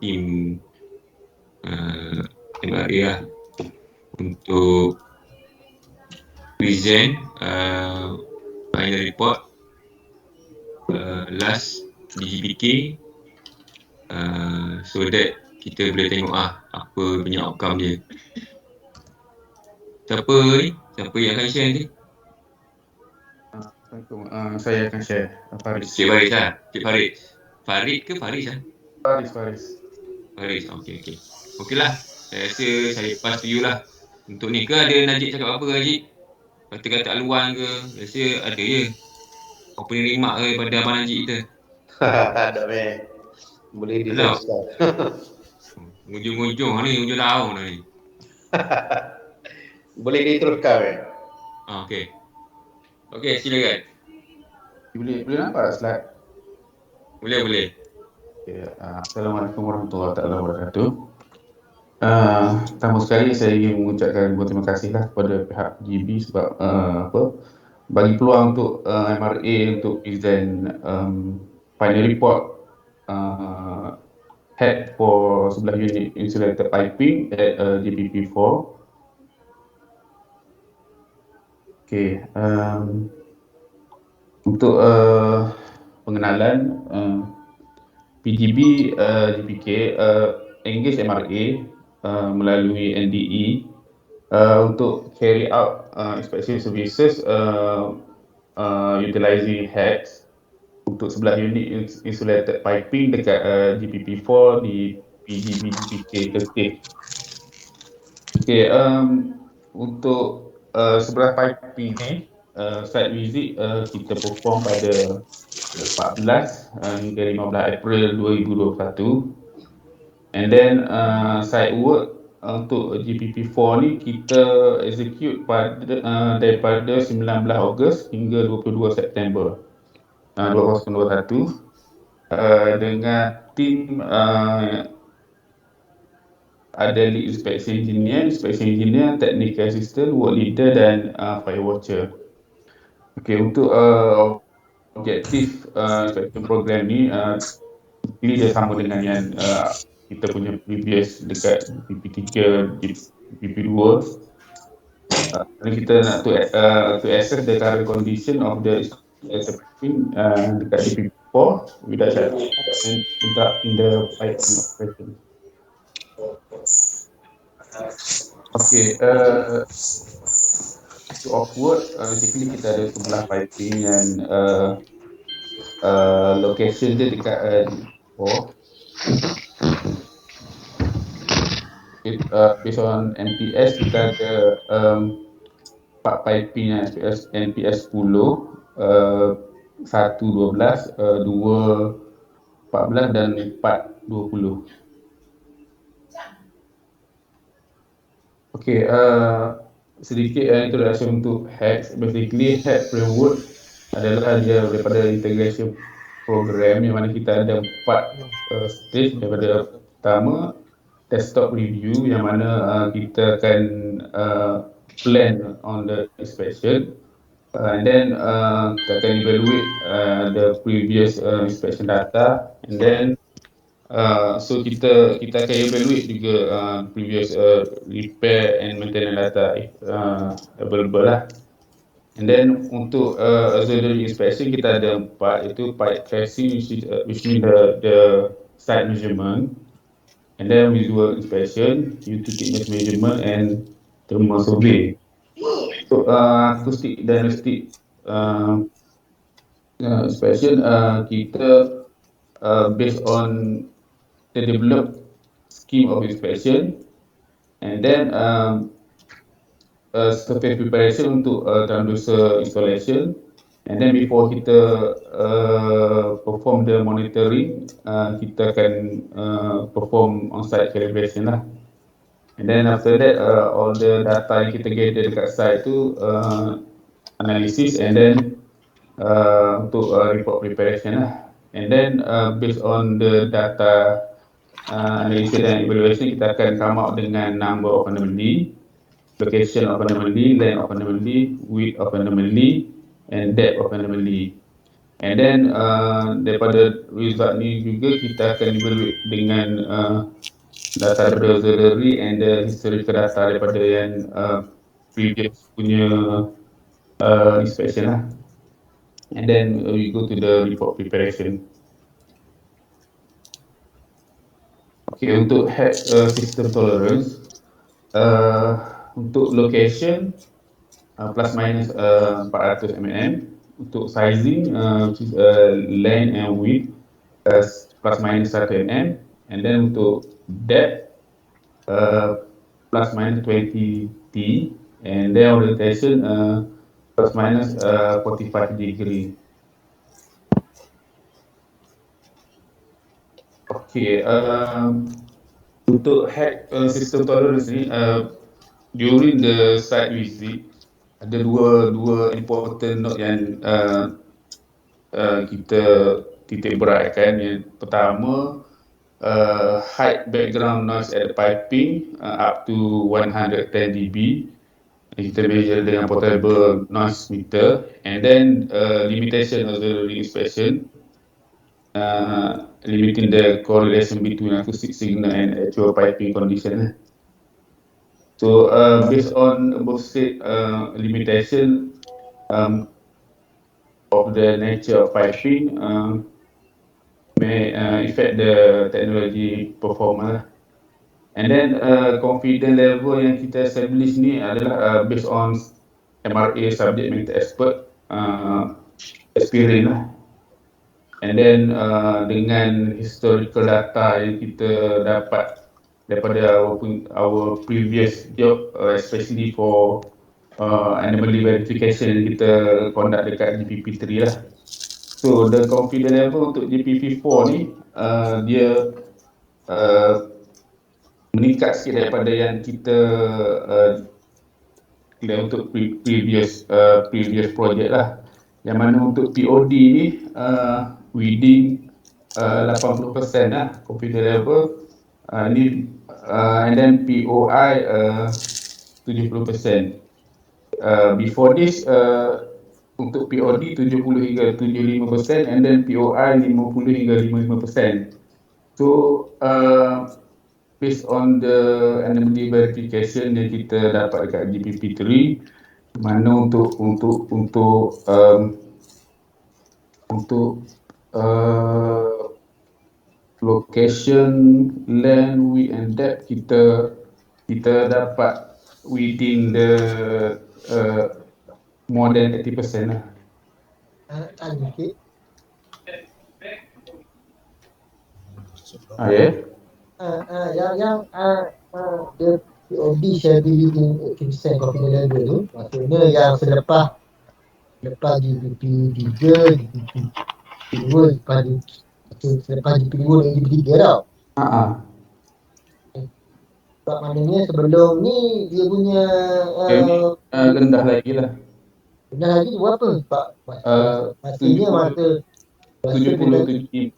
tim MRA lah untuk present final report last DGPK so that kita boleh tengok apa punya outcome dia. Siapa yang akan share nanti? Assalamualaikum. Saya akan share. Faris. Cik Faris lah. Cik Faris. Farid ke Faris lah? Faris. Okey lah. Saya rasa saya pass to you lah. Untuk ni ke ada Najib cakap apa ke Najib? Kata-kata aluan ke? Rasa ada je. Opening remark ke daripada Abang Najib kita? Tak ada meh. Boleh diteruskan. Ujung-ujung ni, ujung tahun ni. Boleh diteruskan meh. Okey, silakan. Boleh nampak slide? Boleh. Okay. Assalamualaikum warahmatullahi wabarakatuh. Pertama sekali saya ingin mengucapkan terima kasihlah kepada pihak GB sebab bagi peluang untuk MRA untuk present final report head for sebelah unit insulated piping at GPP4. Okay. Untuk pengenalan, PGB GPK engage MRA melalui NDE untuk carry out inspection services utilizing heads untuk sebelah unit insulated piping dekat GPP4 di PGB GPK Kertih. Okay, untuk sebelah piping ni site visit kita perform pada 14 hingga 15 April 2021. And then site work untuk GPP4 ni kita execute daripada 19 Ogos hingga 22 September 2021 dengan tim ada lead inspection engineer, technical assistant, work leader dan fire watcher. Okay, untuk objektif inspection program ni ini dia sama dengan yang kita punya previous dekat PP3, PP2. Kita nak to assess the current condition of the piping dekat PP4 without in the piping operation. Okay, of work basically kita ada sebelah piping yang location dia dekat based on NPS kita ada 4 piping yang NPS 10, 1 12, 2 14 dan 4 20. Okay, sedikit introduction untuk HEX. Basically, HEX framework adalah dia daripada integration program yang mana kita ada 4 stage. Daripada pertama, desktop review yang mana kita akan plan on the inspection, and then kita akan evaluate the previous inspection data, and then so kita akan evaluate juga previous repair and maintenance data available lah. And then untuk auxiliary inspection kita ada 4, iaitu pipe tracing, which means the site measurement, and then visual inspection, utility measurement, and thermal survey. So acoustic diagnostic inspection kita based on the developed scheme of inspection, and then surface preparation untuk transducer installation, and then before kita perform the monitoring, kita akan perform on-site calibration lah. And then after that, all the data yang kita gather dekat site tu analysis, and then untuk report preparation lah. And then based on the data analysis dan evaluation, kita akan come out dengan number of anomaly, location of anomaly, length of anomaly, width of anomaly, and depth of anomaly. And then daripada result ni juga kita akan evaluate dengan data daripada auxiliary and the historical data daripada yang previous punya inspection lah. And then we go to the report preparation. Okay, untuk head system tolerance, untuk location plus minus 400 mm. Untuk sizing, which is length and width plus minus 1 mm. And then untuk depth plus minus 20 T. And then orientation plus minus 45 degree. Okay, untuk head system tolerance ni, during the site visit, ada dua important note yang kita titik beratkan. Yang pertama, height background noise at the piping up to 110 dB. Kita measure dengan portable noise meter. And then limitation of the inspection, limiting the correlation between acoustic signal and actual piping condition. So based on both state limitation of the nature of piping may affect the technology performance. And then confidence level yang kita establish ni adalah based on MRA subject matter expert experience lah. And then dengan historical data yang kita dapat daripada our previous job, especially for anomaly verification yang kita conduct dekat GPP3 lah. So the confidence level untuk GPP4 ni dia meningkat sikit daripada yang kita untuk previous project lah. Yang mana untuk POD ni within 80% lah confidence level. And then POI 70%. Before this untuk POD 70 hingga 75% and then POI 50 hingga 55%. So based on the anomaly verification yang kita dapat dekat GPP3, mana untuk location, length, width and depth kita dapat within the more than 80% lah. Tanya sikit. Yang dia POD share within 80% confidence level tu, maksudnya yang selepas GPP 3, GPP 2, selepas GPP 2 dan GPP 3 tau. Sebab maknanya sebelum ni dia punya rendah lagi lah. Rendah lagi berapa? Sebab maksudnya masa 70-75%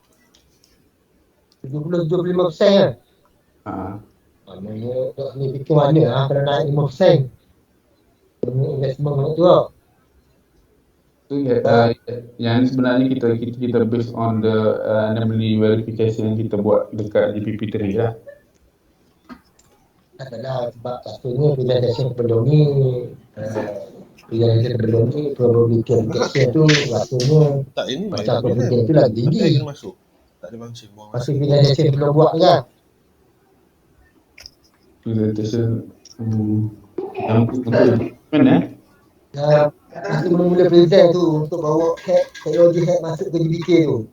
kan? Maknanya ni fikir mana kalau naik 5% investment banyak tu tau. Yang sebenarnya kita based on the anomaly verification yang kita buat dekat GPP3 lah. Adalah sebab maksudnya presentation sebelum ni probability of detection tu maksudnya Tak, ini macam probability tu lagi tinggi. Tak masuk. Tak ada function buang. Masih presentation belum buat ni kan? Presentation yang betul mana? Nanti mula-mula present tu untuk bawa teknologi hack masuk ke GBK tu.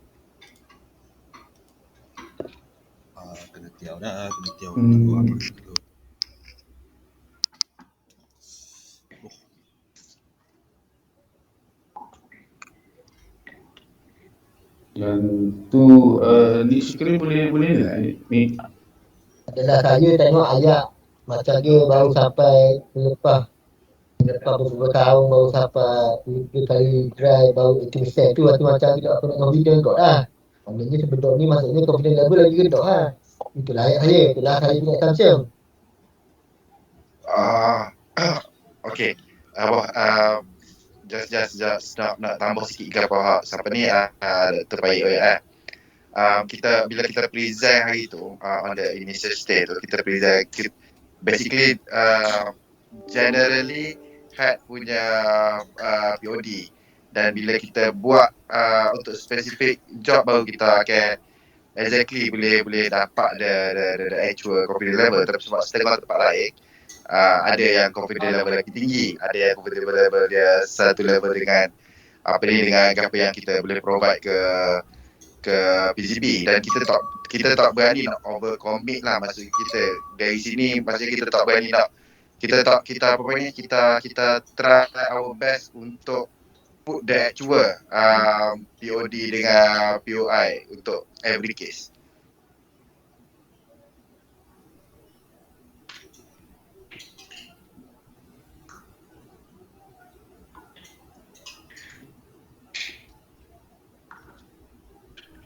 Kena tiaw dah, kena tiaw. Yang tu ni screen boleh tak ni? Adalah saya tengok ayat macam dia baru sampai lepas beberapa tahun baru sampai 3 kali drive baru 80% tu macam tidak apa nak confident kot lah. Maknanya sebelum ni maksudnya confident level lagi kedok lah. Itulah saya punya assumption. Okay. just nak tambah sikit ke apa siapa ni terbaik bila kita present hari tu on the initial stage tu kita present basically generally head punya POD, dan bila kita buat untuk spesifik job baru kita akan exactly boleh dapat the actual confidence level. Tapi sebab setengah tempat lain ada yang confidence level lagi tinggi, ada yang confidence level dia satu level dengan dengan apa yang kita boleh provide ke PCB, dan kita tak berani nak over commit lah. Maksud kita dari sini, maksud kita tak berani nak kita try our best untuk put the actual POD dengan POI untuk every case.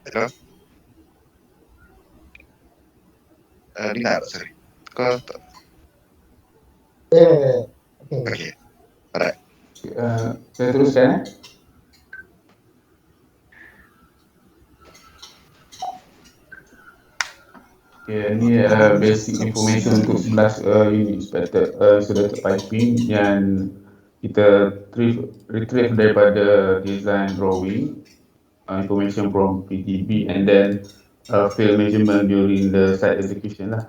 Hello? Dengar tak, sorry. Kau tak? Okay. Alright. Saya teruskan. Okay, ni basic information untuk 11 unit insulated piping yang kita retrieve daripada design drawing, information from PTB, and then field measurement during the site execution lah.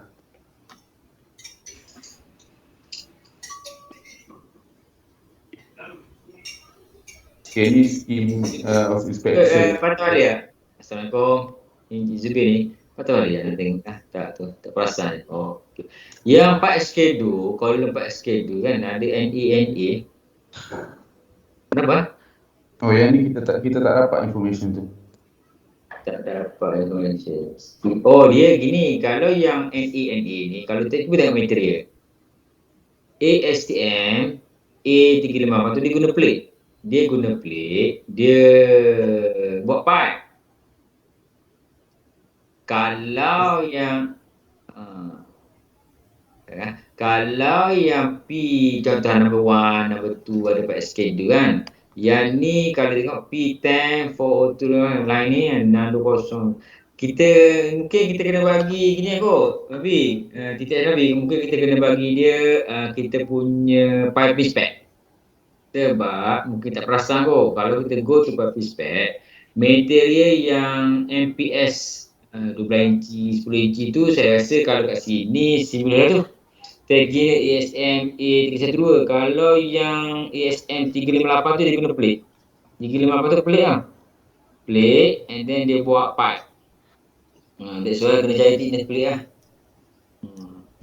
Okay, ni scheme of inspection. Patut ada. Assalamualaikum. Ini Zubir ni. Patut ada nak tengok. Tak perasan. Oh, okay. Yang 4SK2, kalau 4SK2 kan ada NA. Kenapa? Oh, yang ni kita tak dapat information tu. Tak dapat information. Oh, dia gini. Kalau yang NA ni, kalau kita tengok material. ASTM A35 tu dia guna plate. Dia buat pipe. Kalau yang P contoh number 1, number 2 ada 4SK2 kan. Yang ni kalau tengok P10, 402 line ni number 0. Mungkin kita kena bagi gini kot. Nabi, mungkin kita kena bagi dia kita punya pipe spec. Sebab mungkin tak perasan kot, kalau kita go to pipe spec, material yang MPS 12 inci, 10 inci tu saya rasa kalau kat sini similar tu. Tagnya ASM A312. Kalau yang ASM 358 tu dia guna plate. 358 tu plate lah. Plate and then dia buat pipe. That's why kena cari thickness plate lah.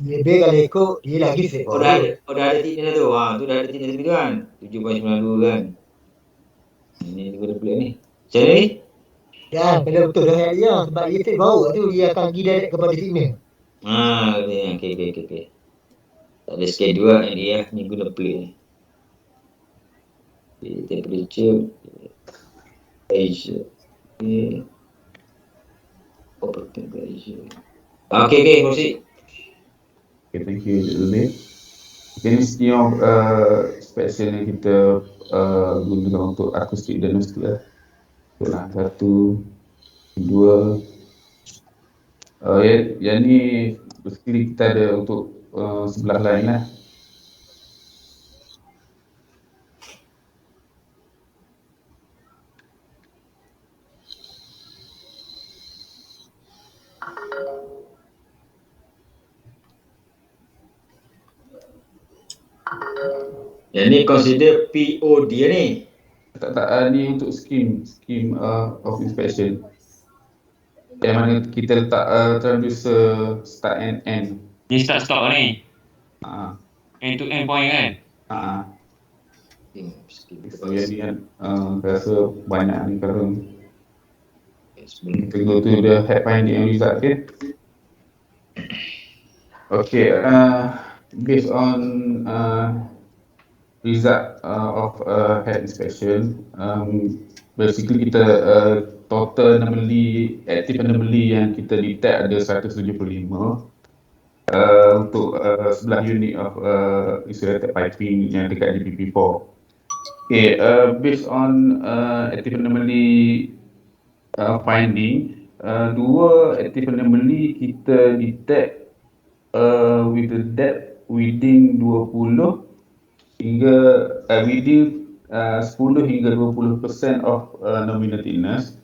Lebih kalau ikut dia lagi straight Oh dah ada thickness tu. Tu dah ada thickness tu kan. 7.92 kan. Ini dia guna plate ni. Macam mana ni? Ya, kena betul dengan dia sebab dia straight bawah tu dia akan pergi direct kepada thickness. Okay. Tak ada schedule lah ni lah. Ni guna plate ni. Temperature. Pressure. Okay. Operating pressure. Okay, proceed. Okay, thank you, Cik Zulir. Okay, ni scheme of inspection yang kita gunakan untuk acoustic diagnostic lah. Itulah, 1, 2. Yang ni basically kita ada untuk sebelah lain lah. Yang ni consider PO dia ni. Tak, ni untuk scheme of inspection. Yang mana kita letak transducer start and end. Ni start stop ni. End to end point kan? So yang ni kan rasa banyak ni kalau kita go to the head finding and result. Okay, based on result of head inspection, basically kita total anomaly, active anomaly yang kita detect ada 175 untuk sebelah unit of insulated piping yang dekat DPP4. Okay, based on active anomaly finding, dua active anomaly kita detect with the depth within 20 hingga within 10 hingga 20% of nominal thickness.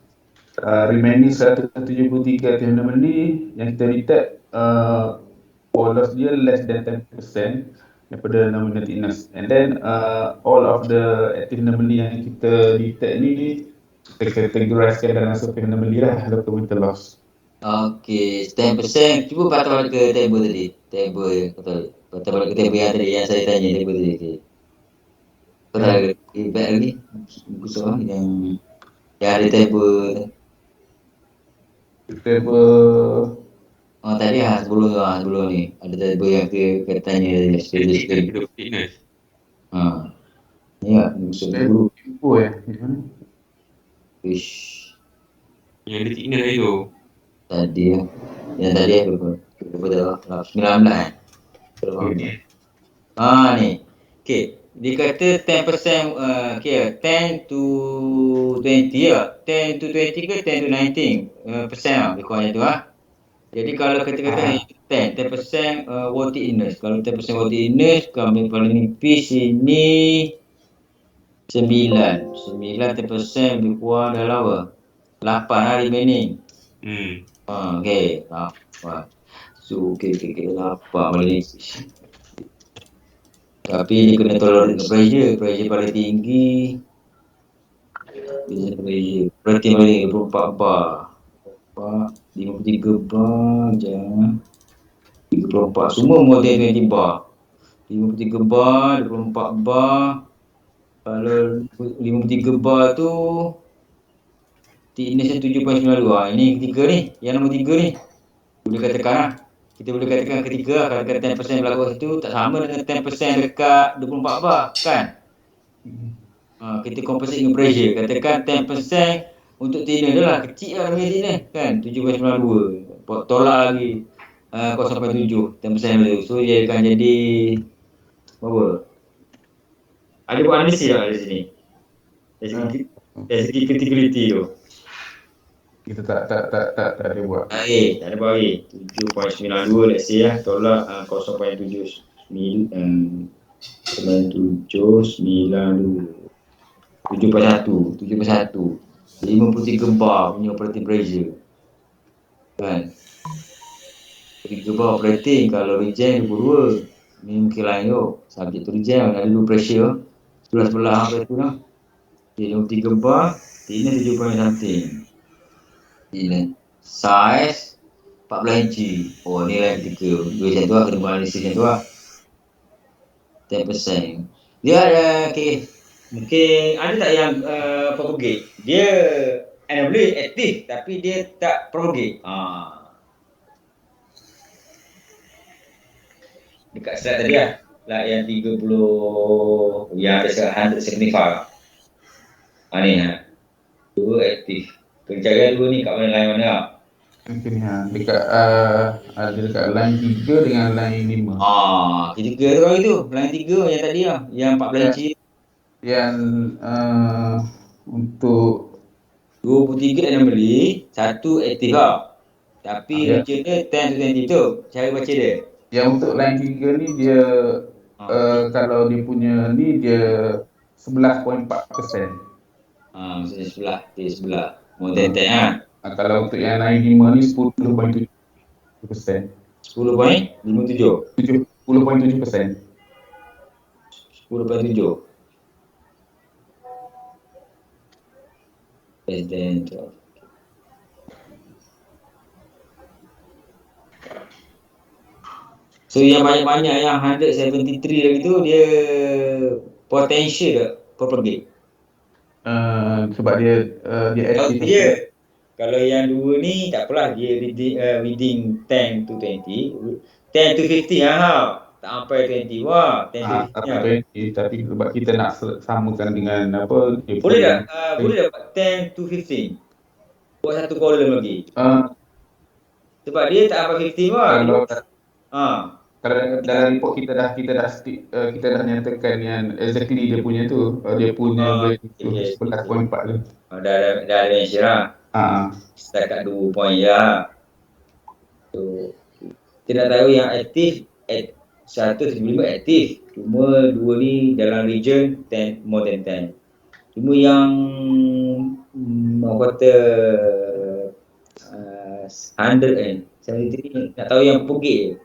Remaining 173 active anomaly yang kita detect polos dia less than 10% daripada nominal thickness. And then all of the active anomaly yang kita detect ni kita categorizekan dalam surface anomaly lah, local metal loss. Okey, 10%. Cuba patah balik ke table tadi. Table, patah balik ke table yang tadi yang saya tanya table tadi. Okay. Patah balik back lagi. Buku seorang yang ada table. Table Oh tadi sebelum ni ada table yang kita tanya tadi. Fitness. Ya, buku info Ish. Yang ada thickness tadi tu. Tadi ya. Yang tadi apa? Dah 19 ni. Okey, dia kata 10% okey, 10 to 20 ya. 10 to 20 ke 10 to 19 persen lah lebih kurang tu ah. Jadi kalau kita kata 10% water thickness. Kalau 10% water thickness kami paling nipis ini 9 10% lebih kurang dalam apa? 8 lah remaining. Okey, 8. So, okey, 8 paling nipis. Tapi dia kena tolerate pressure paling tinggi. Pressure paling 24 bar. 53 bar je. 34 semua more than 20 bar. 53 bar, 24 bar. Kalau 53 bar tu thickness 7.92. Ini ketiga ni, yang nombor 3 ni. Boleh katakan lah. Kita boleh katakan ketiga kalau kata 10% berlaku situ tak sama dengan 10% dekat 24 bar kan? Kita composite dengan pressure. Katakan 10% untuk thickness dia lah kecil lah dengan thickness kan 7.92. Tolak lagi 0.7 10% tu. So dia akan jadi berapa? Ada buat analisis tak di sini? Dari segi criticality tu. kita tak ada buat. Tak ada buat lagi. 7.92 let's say lah. Tolak 0.7 7.1 53 bar punya operating pressure kan 3 bar operating. Kalau reject 22 ni mungkin lain tu subject to reject ada dua pressure sebelah apa tu lah dia 3 bar ini 7 point something ini size 14 inci. Oh ni lah ketika dua macam tu lah kena buat analisis macam tu lah 10%. Dia ada mungkin ada tak yang propagate? Dia anomaly aktif tapi dia tak propagate. Dekat slide tadi lah. Yang 30 yang ada 175. Ni dua aktif. Pencarian dua ni kat mana lain mana lah? Mungkin dekat ada dekat line 3 dengan line 5. Ketiga tu kali tu. Line 3 yang tadi lah. Yang 14 inci. Yang untuk 23 anomaly, satu aktif lah. Tapi region dia 10 to 20 tu. Cara baca dia. Yang untuk line 3 ni dia kalau dia punya ni dia 11.4%. Maksudnya sebelah. More than 10 lah. Kalau untuk yang line 5 ni 10.7%. 10.57. 10.7%. 10.7. Less than 12. So yang banyak-banyak yang 173 lagi tu dia potential tak propagate. Sebab dia aktif. Kalau yang dua ni tak apalah dia within 10 to 20, 10 to 15 tak sampai 20 10 to 15 tapi sebab kita nak samakan dengan apa boleh tak boleh dapat 10 to 15 buat satu column lagi sebab dia tak sampai 15 kalau kalau dalam report kita dah nyatakan yang exactly dia punya tu, dia punya value tu Okay. 11.4 tu. Dah ada mention lah. Setakat 2 poin je. So, kita nak tahu yang aktif 175 aktif. Cuma 2 ni dalam region 10 more than 10. Cuma yang orang kata 100 73 nak tahu yang pugik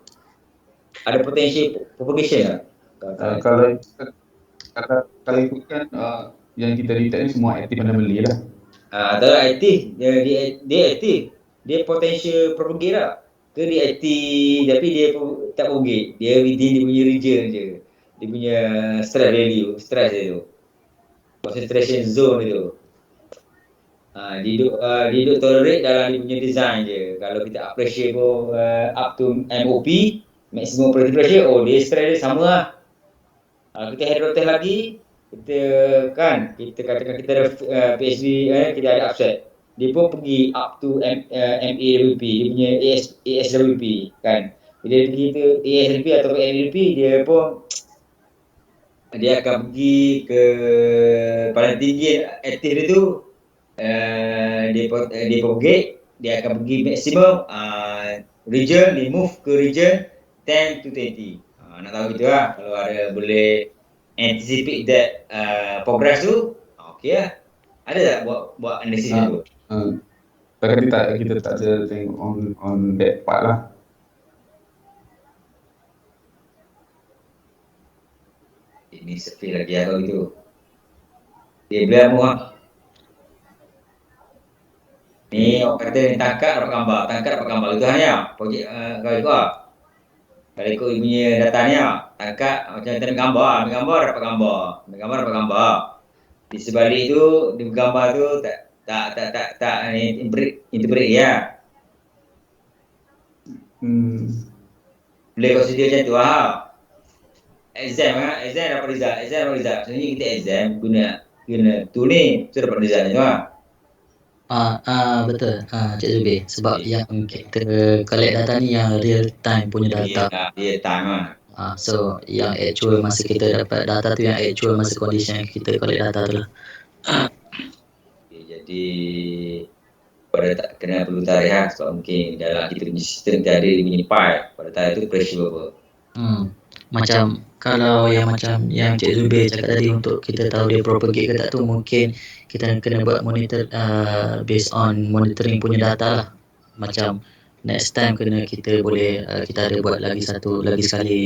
ada potensi propagation tak? Kalau ikutkan yang kita detect ni semua aktif anomaly lah. Atau aktif dia aktif, dia potential propagate lah. Ke dia aktif tapi dia tak propagate, dia within dia punya region je, dia punya stress dia tu, concentration zone dia tu. Dia duduk tolerate dalam dia punya design je. Kalau kita up pressure pun up to MOP, maximum operating pressure, dia stress dia sama lah. Kita head rotate lagi, kita katakan kita ada PSB, kita ada upset, dia pun pergi up to MAWP, dia punya ASWP kan. Bila dia pergi ke ASWP atau MAWP, dia akan pergi ke paling tinggi aktif dia tu, dia propagate, dia akan pergi maksimum region, dia move ke region 10 to 20. Nak tahu gitu lah, kalau ada boleh anticipate that progress tu, okey lah. Ada tak buat analisis tu? Kita tak ada tengok on that part lah. Ini sepi lagi kalau gitu. Dia boleh apa? Ni orang kata ni tangkap dapat gambar itu hanya projek kalau ikut lah. Kalau ikut punya data ni tangkap macam kita ambil gambar dapat gambar. Di sebalik tu di gambar tu tak interpret ya. Boleh consider macam tu lah. Exam dapat result. Sebenarnya kita exam guna tu ni tu dapat result ni tu lah. Betul Cik Zubir, sebab yang kita collect data ni yang real time punya data. Real time lah. So yang actual masa kita dapat data tu yang actual masa condition yang kita collect data tu lah. Jadi pada tak kena perlu tarikh lah, sebab mungkin dalam kita punya sistem kita ada dia punya pipe pada tarikh tu pressure berapa. Macam kalau macam yang Cik Zubir cakap tadi, untuk kita tahu dia propagate ke tak tu, mungkin kita kena buat monitor based on monitoring punya data lah. Macam next time kita ada buat lagi sekali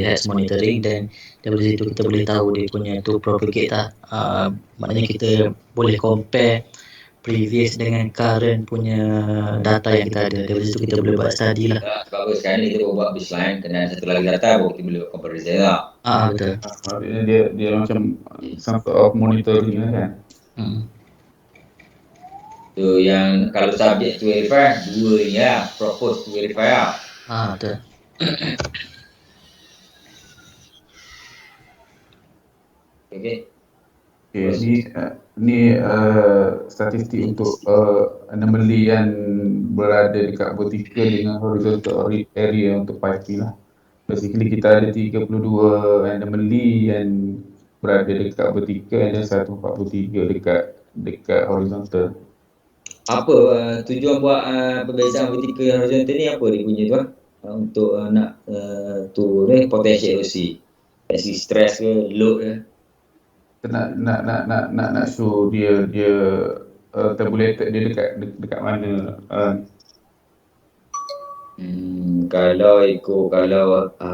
heads monitoring, dan dari situ kita boleh tahu dia punya tu propagate tak. Maknanya kita boleh compare previous dengan current punya data yang kita ada. Dari situ kita boleh buat study lah. Sebab sekarang ni kita buat baseline, kena satu lagi data baru kita boleh buat comparison lah. Betul. Dia macam some sort of monitoring lah kan. So yang kalau subject to verify, 2 ni lah, propose to verify lah. Betul. Okay. Ni statistik untuk anomaly yang berada dekat vertical dengan horizontal area untuk 5P lah. Basically kita ada 32 anomaly yang berada dekat vertical dan 143 dekat horizontal. Apa tujuan buat perbezaan vertical dan horizontal ni, apa dia punya tu untuk nak potential erosi, stress ke load ke? Nak show dia tabulated dia dekat mana. Kalau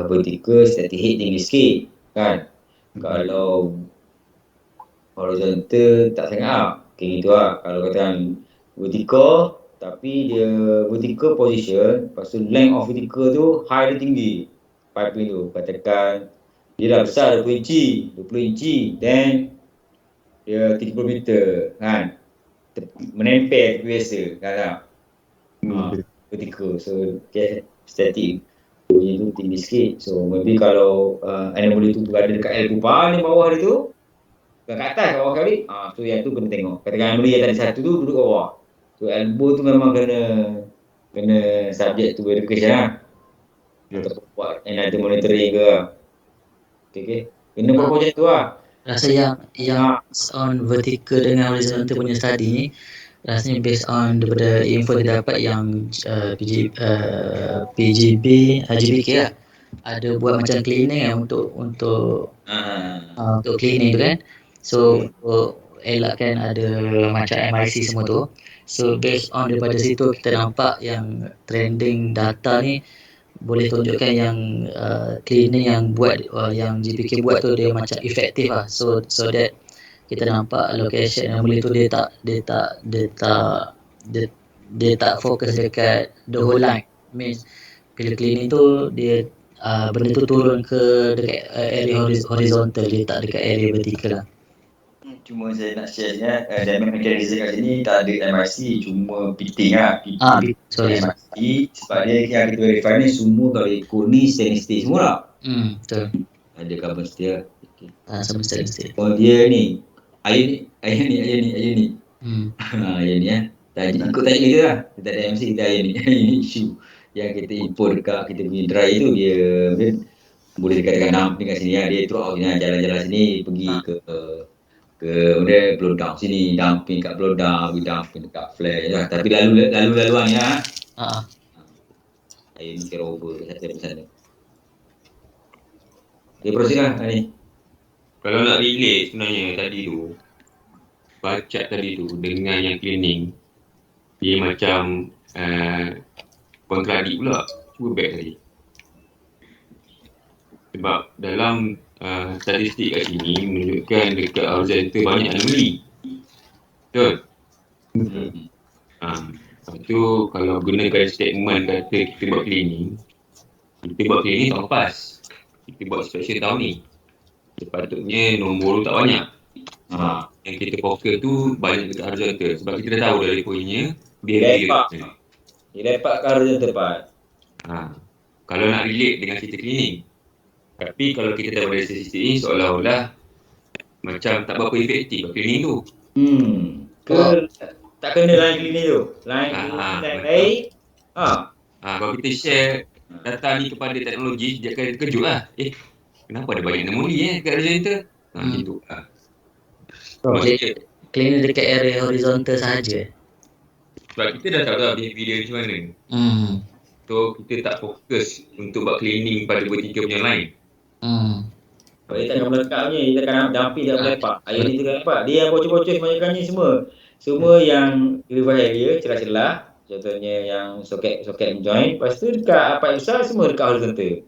vertical static head tinggi sikit kan. Kalau horizontal tak sangat gitu lah. Kalau katakan vertical tapi dia vertical position, lepas tu length of vertical tu high dia tinggi, piping tu katakan dia dah besar 20 inci, then dia 30 meter kan, menempel biasa kan. Vertical, so static punya tu tinggi sikit. So maybe kalau anomaly tu berada dekat L kupar ni bawah dia tu, kat atas bawah kali, so yang tu kena tengok. Katakan anomaly yang tadi satu tu duduk bawah, so elbow tu memang kena subject to verification lah. Untuk buat another monitoring ke. Okay. Kena buat macam tu lah. Rasa yang based on vertical dengan horizontal punya study ni rasanya based on daripada info dia dapat yang PGB HGBK lah ada buat macam cleaning untuk cleaning tu kan. So elakkan ada macam MIC semua tu. So based on daripada situ kita nampak yang trending data ni boleh tunjukkan yang cleaning yang buat yang GPK buat tu dia macam efektif lah. So that kita nampak location yang boleh tu dia tak fokus dekat the whole line. Means bila cleaning tu dia benda tu turun ke dekat area horizontal, dia tak dekat area vertical lah. Cuma saya nak share dynamic mechanism kat sini tak ada MIC, cuma fitting lah. Sorry. MIC sebab dia yang kita verify ni semua kalau ikut ni stainless steel semua lah. Betul. Ada carbon steel. Okay. Sama stainless steel. Oh dia ni Ayun ni. Ayun ni ikut tanya kita lah. Kita ada MC kita Ayun ni issue yang kita import dekat kita punya dry tu dia boleh dikatakan dumping kat sini lah. Dia throughout jalan-jalan sini pergi ke dia blow down sini, dumping kat blow down, dumping dekat flash lah. Tapi laluan ni lah. Ayun ni carry over ke sana. Dia proses lah ni. Kalau nak relate sebenarnya tadi tu, bacat tadi tu dengan yang cleaning, dia macam kontradik pula. Cuba back tadi. Sebab dalam statistik kat sini menunjukkan dekat horizontal banyak anomali. Betul? Lepas tu kalau gunakan statement kata kita buat cleaning tahun lepas. Kita buat inspection tahun ni. Sepatutnya nombor tu tak banyak. Yang kita fokus tu banyak dekat horizontal. Sebab kita dah tahu dari poinnya dia lepak ke horizontal part. Kalau nak relate dengan cerita cleaning. Tapi kalau kita dah pada statistik ni seolah-olah macam tak berapa efektif cleaning tu. Tak kena line cleaning tu. Line baik. Kalau kita share data ni kepada teknologi, dia akan terkejut lah. Kenapa ada banyak anomali dekat horizontal? Gitu lah. Cleaning dekat area horizontal sahaja. Sebab kita dah tahu dah video macam mana. So kita tak fokus untuk buat cleaning pada vertical punya line. Kalau dia takkan melekat punya, dia takkan dumping tak melepak. Ayun ni takkan lepak. Dia yang bocor-bocor kebanyakannya semua yang revive area, celah-celah. Contohnya yang soket join. Lepas tu dekat pipe besar semua dekat horizontal.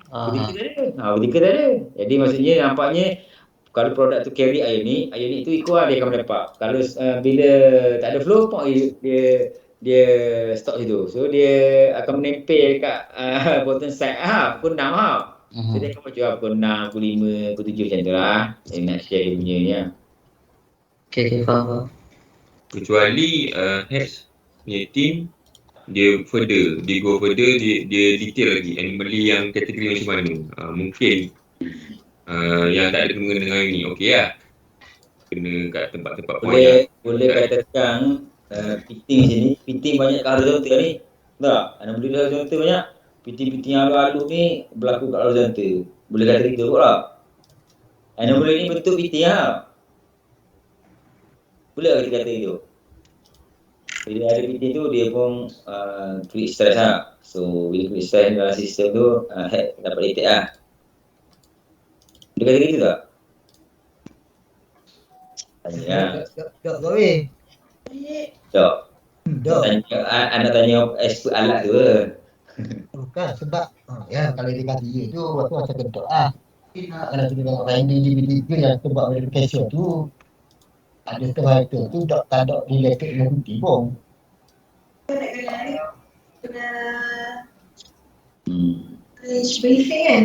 Vertical tak ada. Jadi maksudnya nampaknya kalau produk tu carry ayun ni tu ikut lah dia akan melepak. Kalau bila tak ada flow, dia stop situ. So dia akan menempel dekat bottom side pukul 6 So dia akan macam pukul 6, pukul 5, pukul 7 macam tu lah. Saya nak share dia punya ni lah. Okay, faham. Kecuali Hex punya team dia go further, dia detail lagi anomaly yang kategori macam mana. Mungkin yang tak ada kena dengan ini okey lah. Kena kat tempat-tempat boleh katakan fitting banyak kat horizontal ni. Tak? Anomaly horizontal banyak. Fitting halus ni berlaku kat horizontal. Boleh kata gitu kot lah. Anomaly ni bentuk fitting lah. Boleh kita kata itu. Bila ada fitting tu dia pun create stress lah. So bila create stress dalam sistem tu hack dapat detect lah. Boleh kata gitu tak? Tanya lah. Tak. Anak tanya expert alat tu ke? Bukan sebab kalau dia kata dia tu waktu macam kedok lah. Kalau kita tengok random DVD yang kita buat verification tu ada setengah itu tu tak ada related dengan putih pun. Kena briefing kan?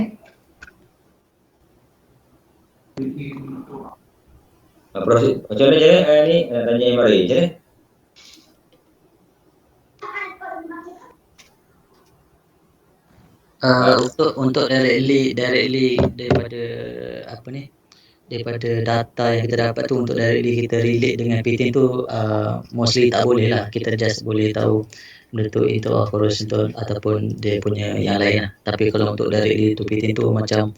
Proses macam mana ni tanya MRA macam mana? Untuk directly daripada daripada data yang kita dapat tu untuk directly kita relate dengan PT tu mostly tak boleh lah. Kita just boleh tahu benda tu itu corrosion tu ataupun dia punya yang lain lah. Tapi kalau untuk directly to PT tu macam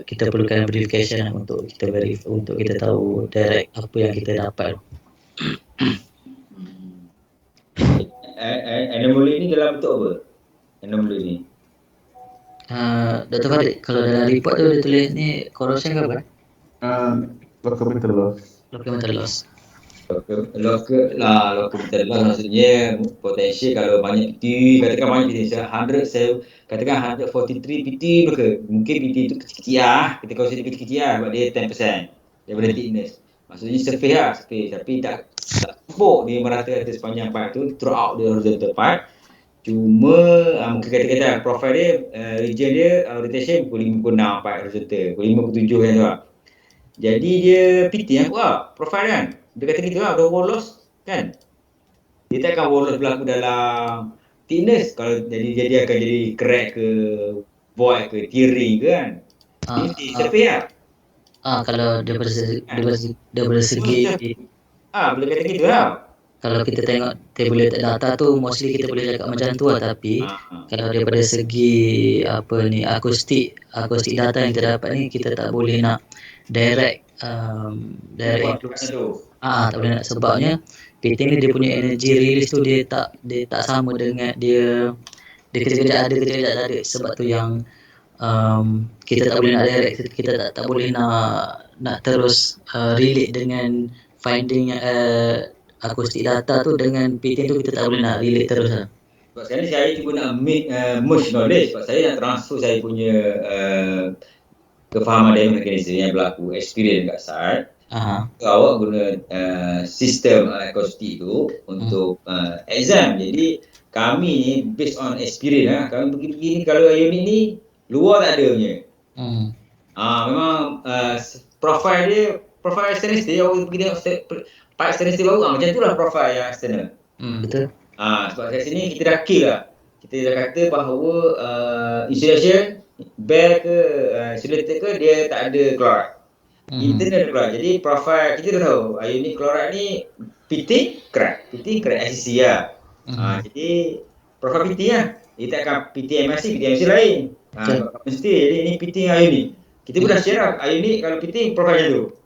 kita perlukan verification lah untuk kita untuk kita tahu direct apa yang kita dapat. Anomaly ni dalam bentuk apa? Anomaly ni. Dr. Farid, kalau dalam report tu dia tulis ni corrosion ke apa? Local metal loss. Local metal loss. Local metal loss maksudnya potential kalau banyak PT, katakan banyak PT, 143 PT mungkin PT tu kecil-kecil lah, kita consider kecil-kecil lah sebab dia 10% daripada thickness. Maksudnya surface tapi tak tumpuk dia merata-rata sepanjang pipe tu throughout the horizontal pipe. Cuma mungkin kata-kata profile dia, region dia rotation pukul 5, pukul 6 pipe horizontal, pukul 5, pukul 7 yang tu lah. Jadi dia PT yang kuat profile kan. Dia kata gitu lah, ada wall loss kan. Dia tak akan wall loss berlaku dalam thickness. Kalau dia akan jadi crack ke void ke tearing ke kan. Ini surface lah. Kalau daripada segi boleh kata gitu lah. Kalau kita tengok tabulated data tu mostly kita boleh cakap macam tu lah, tapi kalau daripada segi akustik data yang kita dapat ni kita tak boleh nak direct tak boleh nak, sebabnya PT ni dia punya energy release tu dia tak sama dengan dia kejap-kejap ada kejap-kejap tak ada. Sebab tu yang kita tak boleh nak direct, kita tak boleh nak terus relate dengan finding akustik data tu dengan PT tu, kita tak boleh nak relate terus lah. Sebab sekarang ni saya cuba nak merge knowledge, sebab saya nak transfer saya punya kefahaman dari mekanisme yang berlaku, experience kat site. Awak guna sistem akustik tu untuk exam. Jadi kami ni based on experience kami pergi ni, kalau unit ni luar tak ada punya. Memang profile stainless steel, awak pergi tengok pipe stainless steel baru macam tu lah profile yang external. Betul. Sebab kat sini kita dah kill lah. Kita dah kata bahawa insulation bare ke insulated ke dia tak ada chloride. Internal chloride. Jadi profile kita dah tahu unit chloride ni pitting crack ICC lah. Jadi profile pitting lah. Dia tak akan pitting MRC lain. Mesti jadi ini pitting unit. Kita pun dah share lah unit kalau pitting profile macam tu.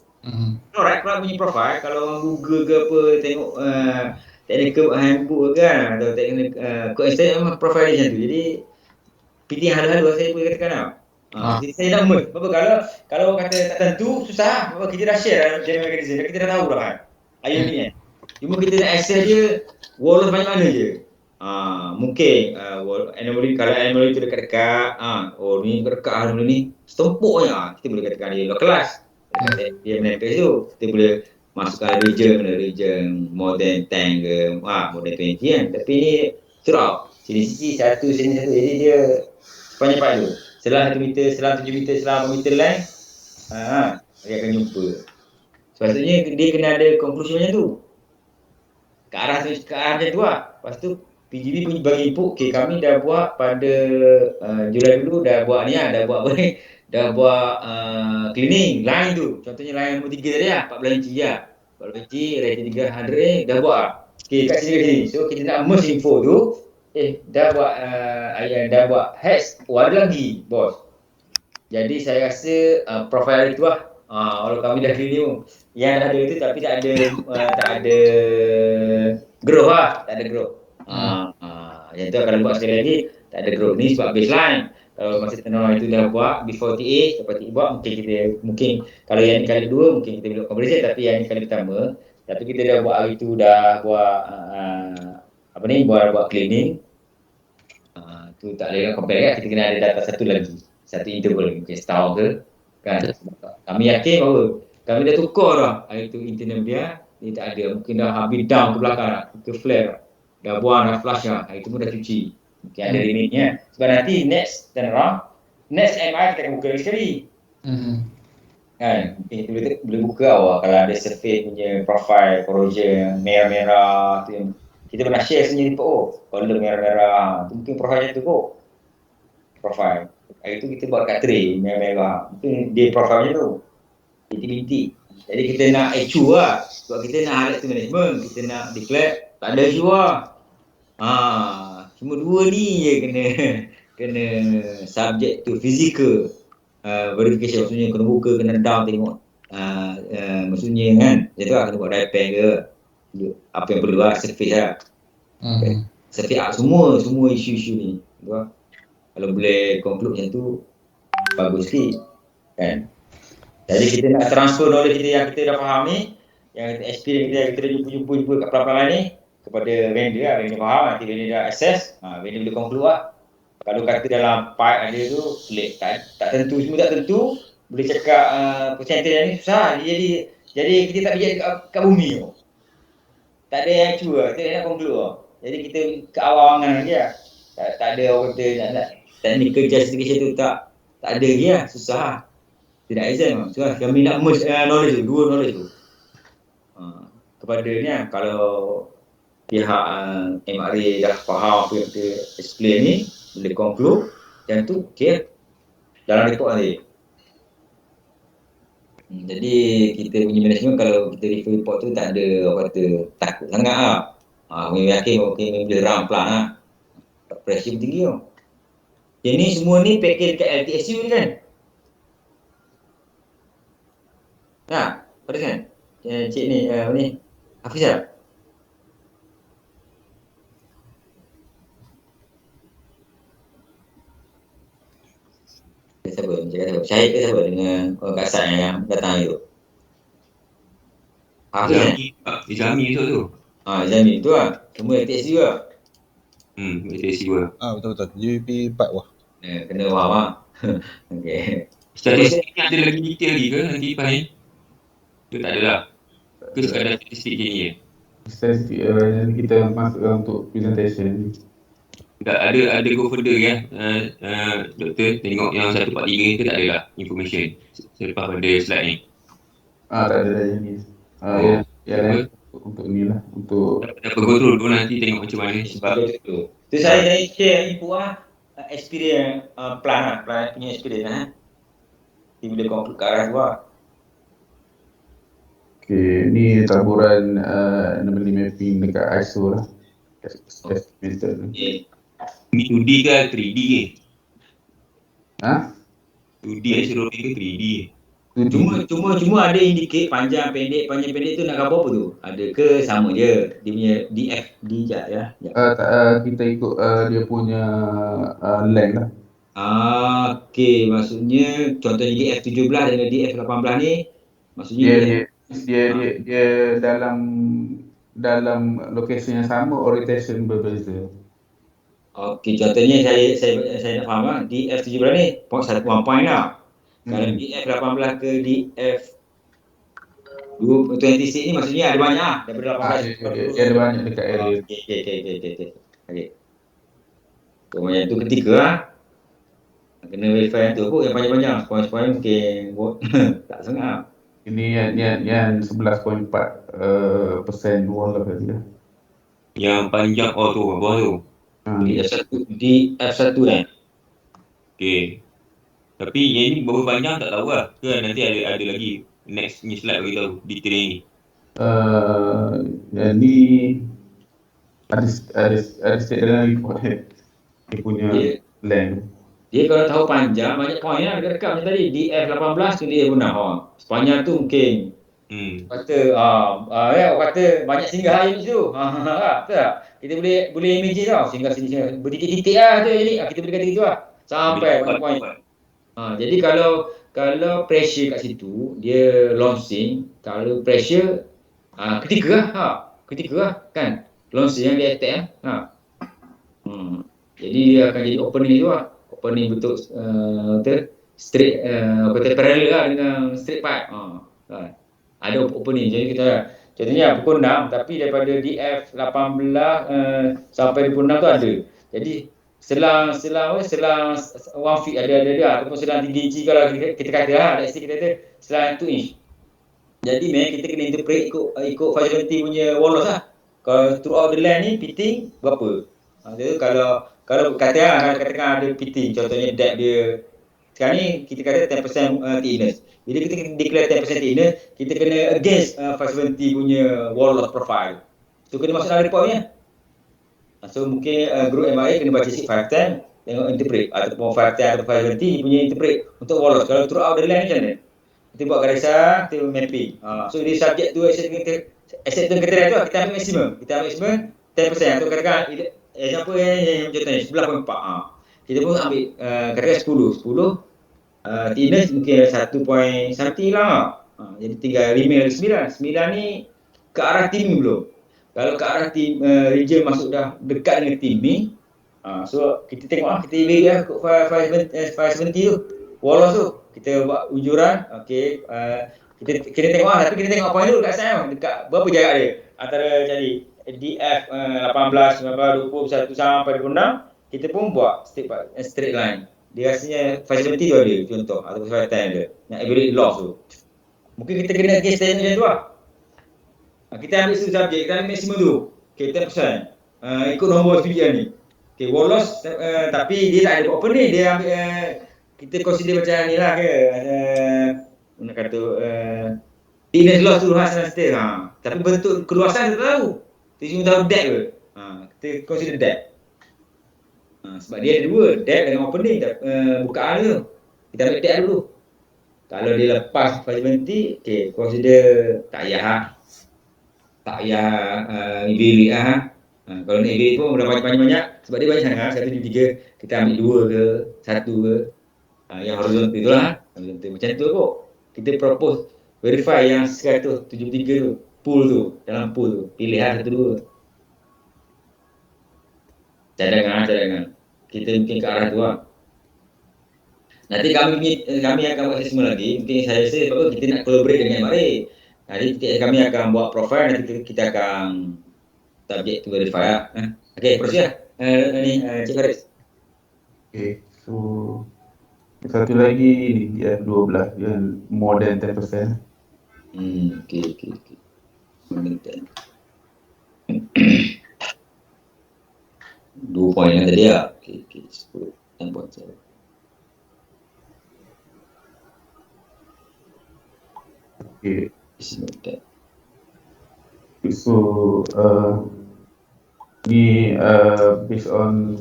Chloride punya profile, kalau orang Google ke apa tengok technical handbook kan atau technical extent memang profile dia macam tu. Jadi PT hal-hal saya boleh katakan lah. Jadi saya nak merge. Sebab kalau orang kata tak tentu susah, sebab kita dah share dalam general mechanism, kita dah tahu dah kan ayat ni kan. Cuma kita nak access dia wall banyak mana je. Mungkin anomaly, kalau anomaly tu dekat-dekat ni dekat anomaly ni setempuk je, kita boleh katakan dia localized. Dia menempel tu, kita boleh masukkan region more than 10 ke more than 20 kan. Tapi ni throughout sini satu, jadi dia sepanjang pipe tu selang 1 meter, selang 7 meter, selang 4 meter length, dia akan jumpa. Sepatutnya dia kena ada conclusion macam tu, ke arah macam tu lah. Lepas tu PGB punya bagi input, kami dah buat pada Julai dulu dah buat ni lah, dah buat cleaning line tu. Contohnya line nombor 3 tadi lah, 14 inci lah. 14 inci, rating 300 dah buat lah. Kat sini. So kita nak merge info tu. Dah buat hex. Ada lagi bos. Jadi saya rasa profile itu lah. Kalau kami dah cleaning yang dah ada itu, tapi tak ada growth lah. Tak ada growth. Yang tu akan buat sekali lagi, tak ada growth ni sebab baseline. Kalau masa tenor itu dah buat before TA, lepas TA buat mungkin kalau yang ni kali 2 mungkin kita boleh conversion, tapi yang ni kali pertama, tapi kita dah buat hari tu dah buat buat cleaning. Tu tak boleh compare kan, kita kena ada data satu interval mungkin setahun ke kan. Kami yakin bahawa kami dah tukar dah hari tu internal dia tak ada, mungkin dah habis down ke belakang dah, ke flare dah buang dah flush dah, hari tu pun dah cuci. Mungkin ada limitnya. Sebab nanti next turnaround, next MI kita akan buka lagi sekali. Kan? Mungkin kita boleh buka kalau ada surface punya profile corrosion merah-merah tu yang kita pernah share sendiri kalau merah-merah tu mungkin profile macam tu profile. Hari tu kita buat kat tray merah-merah. Mungkin dia profile macam tu. Bintik-bintik. Jadi kita nak issue lah. Sebab kita nak highlight to management, kita nak declare tak ada issue lah. Cuma dua ni je kena subject to physical verification. Maksudnya kena buka, kena down tengok maksudnya kan. Macam tu lah, kena buat diagram ke apa yang perlu lah, surface lah. Surface up semua isu-isu ni. Tu lah. Kalau boleh conclude macam tu, bagus sikit kan. Jadi kita nak transfer knowledge kita yang kita dah faham ni, yang kita experience kita, yang kita dah jumpa kat pelan-pelan ni kepada vendor lah. Vendor faham, nanti vendor dah access, vendor boleh conclude lah. Kalau kata dalam pipe ada tu pelik, tak tentu, semua tak tentu. Boleh cakap percentage ni susah. Jadi kita tak bijak kat bumi tu. Tak ada yang cua, kita nak conclude lah. Jadi kita keawangan je lah. Tak ada orang kata nak technical justification tu tak ada lagi lah, susah lah. Tidak exam. So, kami nak merge knowledge tu, dua knowledge tu. Kepada ni lah, kalau pihak MRA dah faham apa yang kita explain ni, boleh conclude, dan tu okay, dalam report nanti. Jadi kita punya management kalau kita refer report tu tak ada orang kata takut sangat lah. Kami yakin boleh run plan lah. Pressure tinggi tau. Jadi semua ni package dekat LTSU ni kan? Pada kan? Cik ni, ni Hafizah. Siapa? Syahid ke siapa dengan orang kasar yang datang itu? Hafiz kan? Izami tu. Izami tu lah. Semua LTSU lah. LTSU lah. Betul-betul. UP 4 wah. Kena faham lah. Okay. Statistik ni ada lagi detail lagi ke nanti lepas ni? Itu tak ada lah. Ke sekadar statistik je ni je? Statistik kita masukkan untuk presentation. Tak ada go further kan? Doktor tengok yang 143 ni tu tak ada lah information selepas pada slide ni. Tak ada dah ni. Yang untuk ni lah, untuk dapat go through dulu nanti tengok macam mana sebab tu saya share info lah, experience plan punya experience lah. Dia boleh conclude ke arah tu lah. Okay, ni taburan anomaly mapping dekat ISO lah. Estimated. Ni 2D ke 3D ke? 2D Ha? ISO ke 3D ke? Cuma ada indicate panjang pendek tu nak gambar apa tu? Ada ke sama je dia punya DFD je ya? Kita ikut dia punya length lah. Okey, maksudnya contohnya DF17 dengan DF18 ni maksudnya dia dalam location yang sama, orientation berbeza. Okey, contohnya saya nak faham lah, DF17 ni one point lah. Kalau DF18 ke DF26 ni maksudnya ada banyak lah daripada 18. Dia ada banyak dekat area. Okey. So macam tu ketiga lah. Kena verify yang tu pun yang panjang-panjang. Point-point mungkin tak sangat. Ini yang 11.4% wall lah tadi lah. Yang panjang tu bawah tu. DF1 kan? Okey. Tapi yang ni berapa panjang tak tahu lah. Ke nanti ada lagi next ni slide bagi tahu detail ni. Jadi ada state dalam report dia punya length. Dia kalau tahu panjang banyak point lah dekat macam tadi DF18 tu dia guna sepanjang tu mungkin kata orang kata banyak singgah air di situ. Betul tak? Kita boleh imagine tau singgah sini bertitik-titik lah tu jadi kita boleh kata gitu lah sampai point. Jadi kalau pressure kat situ dia launching, kalau pressure ketiga lah kan launching yang dia attack jadi dia akan jadi opening tu lah. Opening bentuk straight parallel lah dengan straight pipe. Ada opening. Jadi kita contohnya pukul 6 tapi daripada DF18 sampai 26 tu ada. Jadi selang 1 feet ada ataupun selang 3 inci kalau kita kata lah, let's say kita kata selang 2 inch. Jadi kita kena interpret ikut 570 punya wall loss lah. Kalau throughout the land ni fitting berapa? Jadi kalau katakan ada fitting, contohnya depth dia sekarang ni kita kata 10% thickness. Bila kita declare 10% thickness, kita kena against 570 punya wall loss profile. So kena masuk dalam report punya. So mungkin group MIA kena baca sheet 510, tengok interpret ataupun 510 atau 520 punya interpret untuk bolos. Kalau throughout the line macam mana? Kita buat garisan, kita mapping. So dia subject to acceptance criteria tu kita ambil maksimum. Kita ambil maksimum 10% atau katakan example yang macam ni 11.4. Kita pun ambil katakan 10. Thickness mungkin 1 point something lah. Jadi tinggal 5 lagi 9 ni ke arah teaming belum. Kalau ke arah team region masuk dah dekat dengan teaming, so kita tengok kita evaluate kot 570 tu. Bolos tu kita buat ujuran, okey, kita tengok tapi kita tengok point dulu dekat sana, dekat berapa jarak dia antara jadi DF 18, 19, 20, 21 sampai 26, kita pun buat straight line. Dia rasanya 570 tu ada contoh ataupun 510 dia nak evaluate loss tu. Mungkin kita kena case study macam tu lah. Kita ambil satu subjek, kita ambil maksimum tu. Okay, 10%. Ikut nombor studian ni. Okay, bolos tapi dia tak ada open ni. Dia ambil, kita consider macam ni lah ke. Nak kata, thickness loss tu luas dan setel. Tapi bentuk keluasan kita tahu. Kita cuma tahu depth ke. Kita consider depth. Sebab dia ada dua, depth dengan opening. Bukaan tu. Kita ambil depth dulu. Kalau dia lepas 570, okay, consider tak payah evaluate lah. Kalau nak evaluate pun dah banyak-banyak sebab dia banyak sangat. 1, 2, 3 kita ambil 2 ke 1 ke yang horizontal tu lah. Macam tu kok. Kita propose verify yang 173 tu, pool tu, dalam pool tu. Pilih lah 1, 2. Cadangan. Kita mungkin ke arah tu lah. Nanti kami akan buat assessment lagi. Mungkin saya rasa sebab kita nak collaborate dengan MRA. Jadi kami akan buat profile, nanti kita akan subject to verify lah. Okay, proceed lah. Cik Faris. Okay, so satu lagi ni dia 12, dia more than 10%. Okay. More than 10. 2 point yang tadi lah. Okay, 10. 10.7. Okay. Okay. So ni based on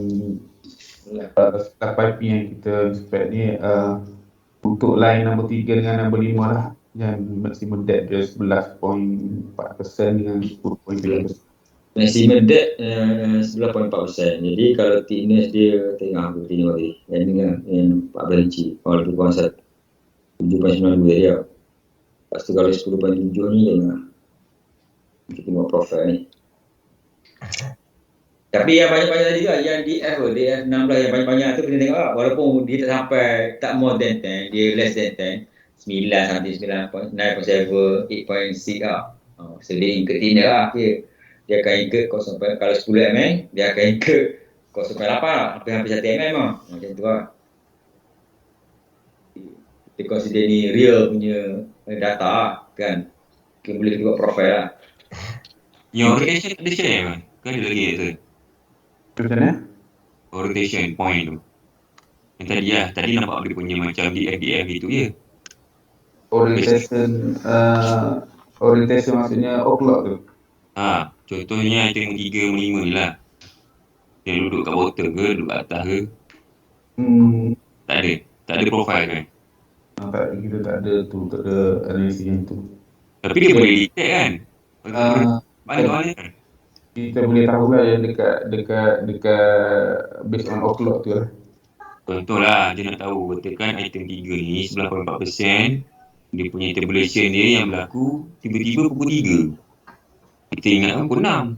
piping yang kita spec ni, untuk line nombor 3 dengan nombor 5 lah, yang maximum depth dia 11.4% dengan 10.3%. Maximum depth 11.4%. Jadi kalau thickness dia tengah aku tengok tadi, yang dengan yang 14 inci, kalau tu kurang 7.92 dia. Lepas tu kalau 10.7 ni jangan kita buat profile ni. Tapi yang banyak-banyak tadi lah, yang DF 16 yang banyak-banyak tu kena tengok lah. Walaupun dia tak sampai, tak more than 10, dia less than 10, 9 sampai 9.7, 8.6 lah. So dia include thickness lah. Dia akan include kalau 10 mm, dia akan include 0.8 lah, hampir 1 mm lah. Macam tu lah. Kita consider ni real punya data kan. Kita boleh buat profile lah. Yang orientation tak ada share kan? Kan ada lagi tu? Macam mana? Orientation point tu. Yang tadi lah, tadi nampak dia punya macam DF gitu je. Orientation maksudnya o'clock tu. Contohnya item 3, 5 ni lah. Dia duduk kat bottom ke, duduk kat atas ke? Tak ada profile kan? Kita tak ada tu, tak ada analisis yang tu. Tapi dia boleh detect kan? Mana kan? Kita boleh tahu lah yang dekat based on o'clock tu lah. Contoh lah, dia nak tahu betul kan item 3 ni 9.4%, dia punya tabulation dia yang berlaku tiba-tiba pukul 3. Kita ingat kan pukul 6.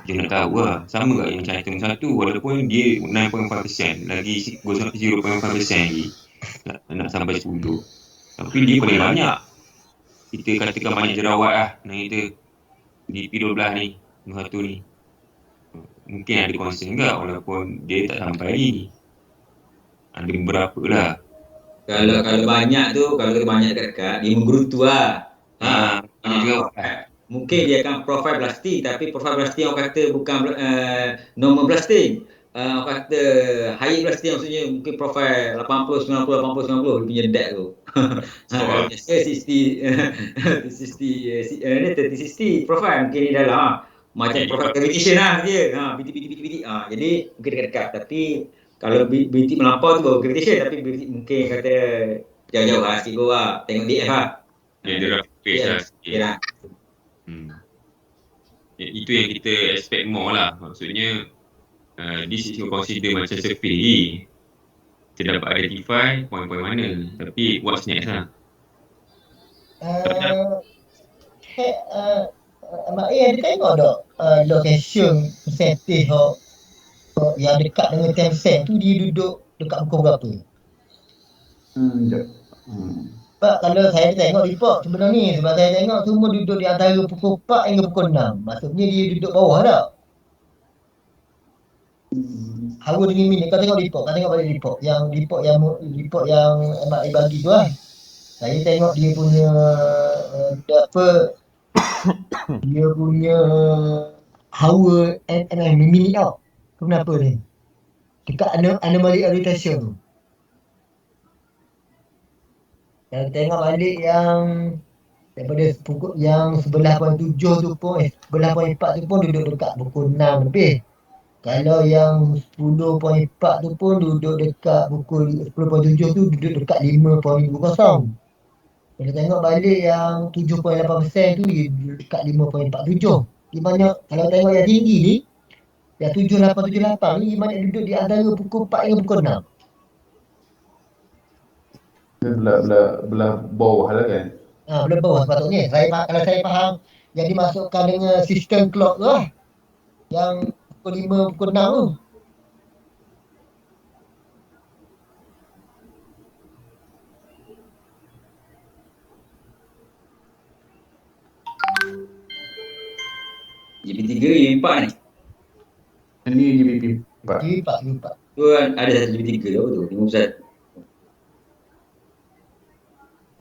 Dia nak tahu lah, sama tak yang macam item 1 walaupun dia 9.4%, lagi go sampai 0.5% lagi. Nak sampai 10. Tapi dia paling banyak. Kita katakan banyak jerawat lah yang kita di P12 ni, nombor 1 ni. Mungkin ada concern juga walaupun dia tak sampai lagi. Ada beberapa lah. Kalau banyak tu, kalau banyak dekat, dia menggerutu lah. Mungkin dia akan profile blasting, tapi profile blasting orang kata bukan normal blasting. Orang kata high blasting, maksudnya mungkin profile 80, 90, 80, 90 dia punya depth tu. Kalau biasa 30, 60 profile mungkin ni dalam. macam profile gravitation lah dia. BT. Jadi mungkin dekat-dekat. Tapi kalau BT melampau tu baru gravitation. Tapi BT mungkin kata jauh-jauh lah sikit bawah. Tengok DF lah. Dia rough space lah sikit. Ya. Itu yang kita expect more lah. Maksudnya this is consider macam survey. Kita dapat identify poin-poin mana. Tapi what's next lah. Ada tengok tak location insentif yang dekat dengan Tencent tu dia duduk dekat pukul berapa? Sekejap. Sebab kalau saya tengok report sebenarnya ni, sebab saya tengok semua duduk di antara pukul 4 hingga pukul 6. Maksudnya dia duduk bawah tak? Hawa dengan minit. Kau tengok report, kau tengok balik report yang MRA bagi tu lah. Saya tengok dia punya dia punya hawa minit tau. Kenapa ni? Dekat anomaly orientation tu. Kalau tengok balik yang daripada pukul yang 11.7 tu pun 11.4 tu pun duduk dekat pukul 6 lebih. Kalau yang 10.4 tu pun duduk dekat pukul 10.7 tu duduk dekat 5.20. Kalau tengok balik yang 7.8% tu dia duduk dekat 5.47. Di mana kalau tengok yang tinggi ni yang 7878 ni banyak duduk di antara pukul 4 hingga pukul 6. Belah bawah lah kan. Belah bawah sepatutnya. Kalau saya faham yang dimasukkan dengan sistem clock tu lah. Yang pukul 5, pukul 6 tu. GP3, GP4 ni. Ini GBP 4. GP4. Tu ada satu GP3 tu apa tu? 51.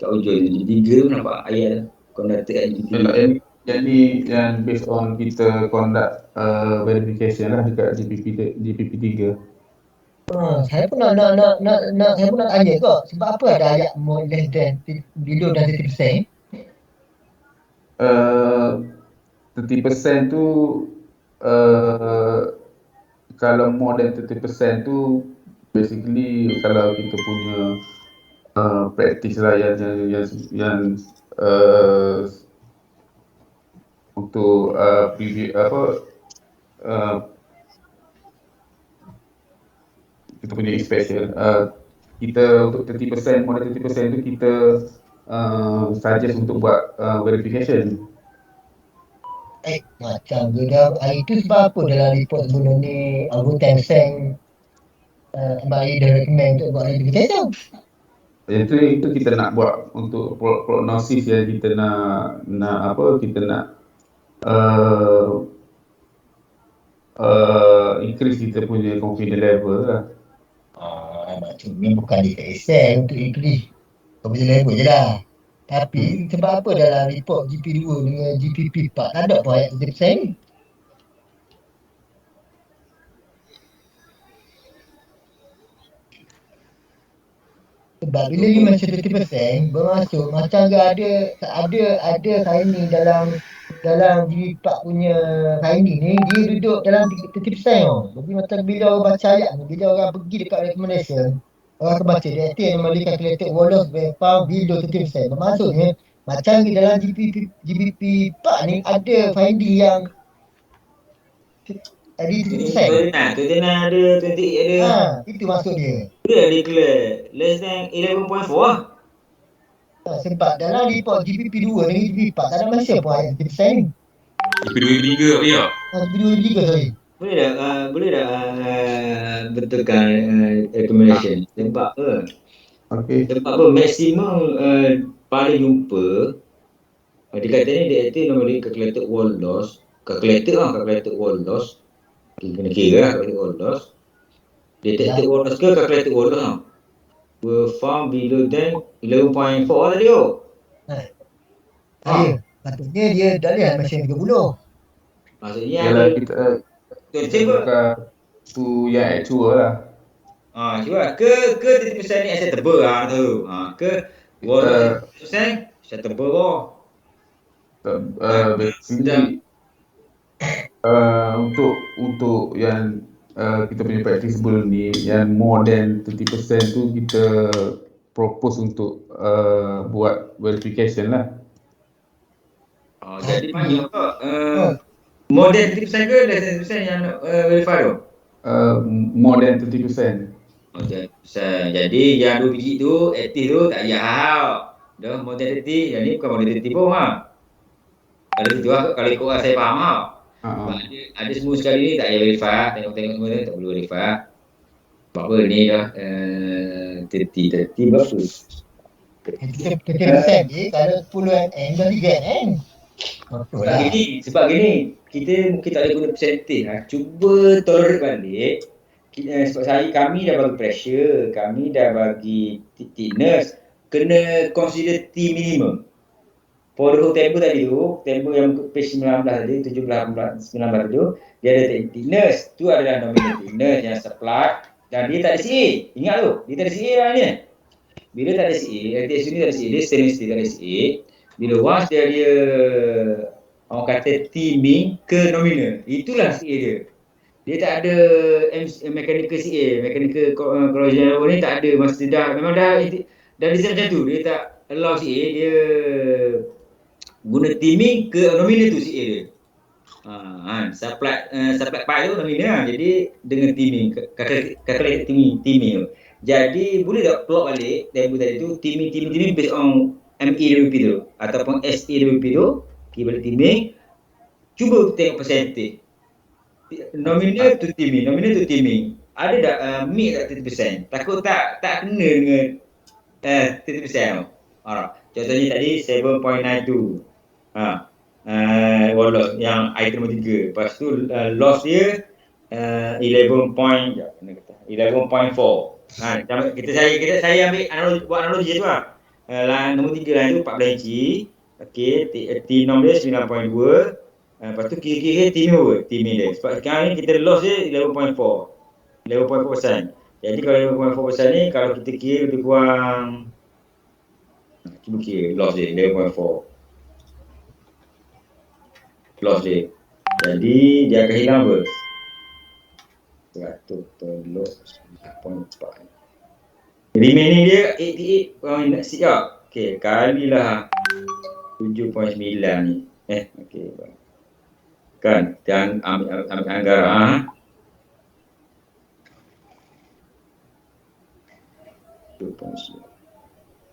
Kat ujung GP3 tu nampak ayat conducted kat GP3. Yang based on kita conduct verification lah dekat GPP 3. Saya pun nak tanya kok sebab apa ada ayat more less than below than 30%? 30% tu kalau more than 30% tu basically kalau kita punya practice lah yang untuk preview kita punya inspection kita untuk 30% more than 30% tu kita suggest untuk buat verification. Macam tu dah. Itu sebab apa dalam report sebelum ni anggota Tencent MRA dah recommend untuk buat verification. Itu kita nak buat untuk prognosis yang kita nak kita nak increase kita punya confidence level lah. Maksudnya bukan di KSL untuk increase confidence level je lah. Tapi sebab apa dalam report GP2 dengan GPP4 tak ada pun ayat 30% ni? Sebab bila you mention 30% bermaksud macam ada signing dalam GP4 punya signing ni dia duduk dalam 30% tau. Jadi macam bila orang baca ayat ni, bila orang pergi dekat recommendation, orang akan baca dia anomaly calculated wall loss found below 30%. Bermaksudnya macam di dalam GBP4 ni ada finding yang ada 30%. Tu dia ada 28 ada. Itu maksud dia. Dia declare less than 11.4 lah. Sebab dalam report GBP2 dengan GBP4 tak ada mention pun ayat 30% ni. GP2 3 apa ya? GBP2 sorry. Boleh tak betulkan recommendation? Sebab apa? Okay. Sebab apa maksimum paling jumpa dia kata ni dia kata normally calculated wall loss. Calculated wall loss. Kena kira lah calculated wall loss. Detected wall loss ke calculated wall loss tau. Were found below than 11.4 tadi tu. Patutnya dia dah ada mention 30. Maksudnya Yalah, kita bukan tu yang actual lah. Cuba ke 30% ni acceptable lah tu. Ke wall loss 30% acceptable lah. Basically Untuk yang kita punya practice sebelum ni, yang more than 30% tu kita propose untuk buat verification lah. Jadi banyak kok. More than 30% ke less than 30% yang nak verify tu? More than 30%. Oh, 30%. Jadi yang 2 biji tu aktif tu tak payah hal. Dah more than 30, yang ni bukan more than 30 pun ha. Kalau itu kalau ikut saya faham ha. Sebab ada semua sekali ni tak payah verify, tengok-tengok semua tu tak perlu verify. Sebab apa ni dah 30 berapa? 30% je kalau 10 NM dah 3 NM. Betul lah. Sebab gini, kita mungkin tak boleh guna percentage lah. Cuba tolerate balik. Sebab kami dah bagi pressure, kami dah bagi thickness, kena consider T minimum. For the whole table tadi tu, table yang page 19 tadi, 17, 18, 19 tu, dia ada thickness. Tu adalah nominal thickness yang supply dan dia tak ada CA. Ingat tu, dia tak ada CA lah ni. Bila tak ada CA, LTS ni tak ada CA, dia stainless steel tak ada CA. Bila once dia orang kata T min ke nominal, itulah CA dia. Dia tak ada mechanical CA, mechanical corrosion ni tak ada. Masa dah memang dah design macam tu. Dia tak allow CA, dia guna teaming ke nominal tu CA dia. Supply pipe tu nominal lah. Jadi dengan teaming, calculate teaming tu. Jadi boleh tak plot balik table tadi tu teaming based on MEWP tu ataupun SAWP tu, balik teaming. Cuba tengok percentage. Nominal to teaming. Ada tak meet tak 30%? Takut tak kena dengan 30% tu. Alright. Contohnya tadi 7.92. Loss yang item nombor 3. Lepas tu loss dia 11.4. Saya ambil buat analogi tu lah. Nombor 3 lain tu 14 inci. Okey, T-norm dia 9.2. Lepas tu kira-kira teaming dia. Sebab sekarang ni kita loss dia 11.4%. Jadi kalau 11.4% ni, kalau kita kira lebih kurang, cuba kira loss dia 11.4. Loss dia. Jadi dia akan hilang apa? 100 loss 9.4. Remaining dia 88 siap. Okey, kalilah 7.9 ni. Okey. Kan, dan ambil anggaran.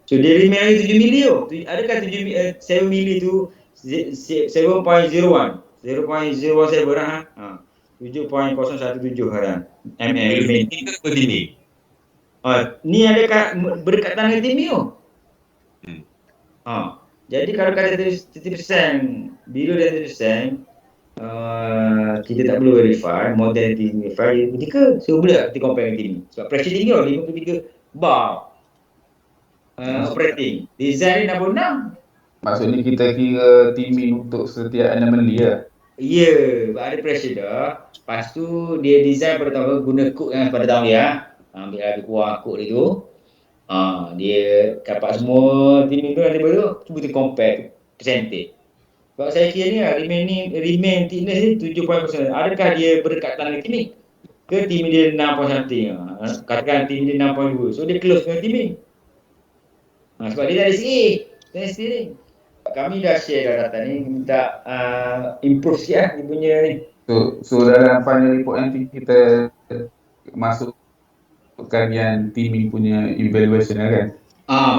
So dia remain 7 mili tu. Adakah 7 mili tu 7.01 0.017 lah. 7.017 harang. Ini ke begini? Ni adakah berdekatan dengan timi tu? Jadi kalau kata 30%, bila dah 30%, kita tak perlu verify, more than verify, ketika boleh kita compare dengan timi. Sebab pressure tinggi 53 bar operating. Design ni 66. Maksudnya kita kira teaming untuk setiap anomaly lah. Ya, ada pressure dah. Lepas tu dia design pertama guna kod yang pada tahun dia. Ambil lagi kuah kod dia tu. Dia dapat semua teaming tu nanti baru cuba kita compare percentage. Sebab saya kira ni lah, remain thickness ni 7.0%. Adakah dia berdekatan dengan teaming? Ke teaming dia 6.something? Katakan teaming dia 6.2. So dia close dengan teaming. Sebab dia tak ada CA. Stainless steel ni. Kami dah share dah data ni, minta improve sikit lah dia punya ni. So dalam final report nanti kita masukkan yang teaming punya evaluation lah kan?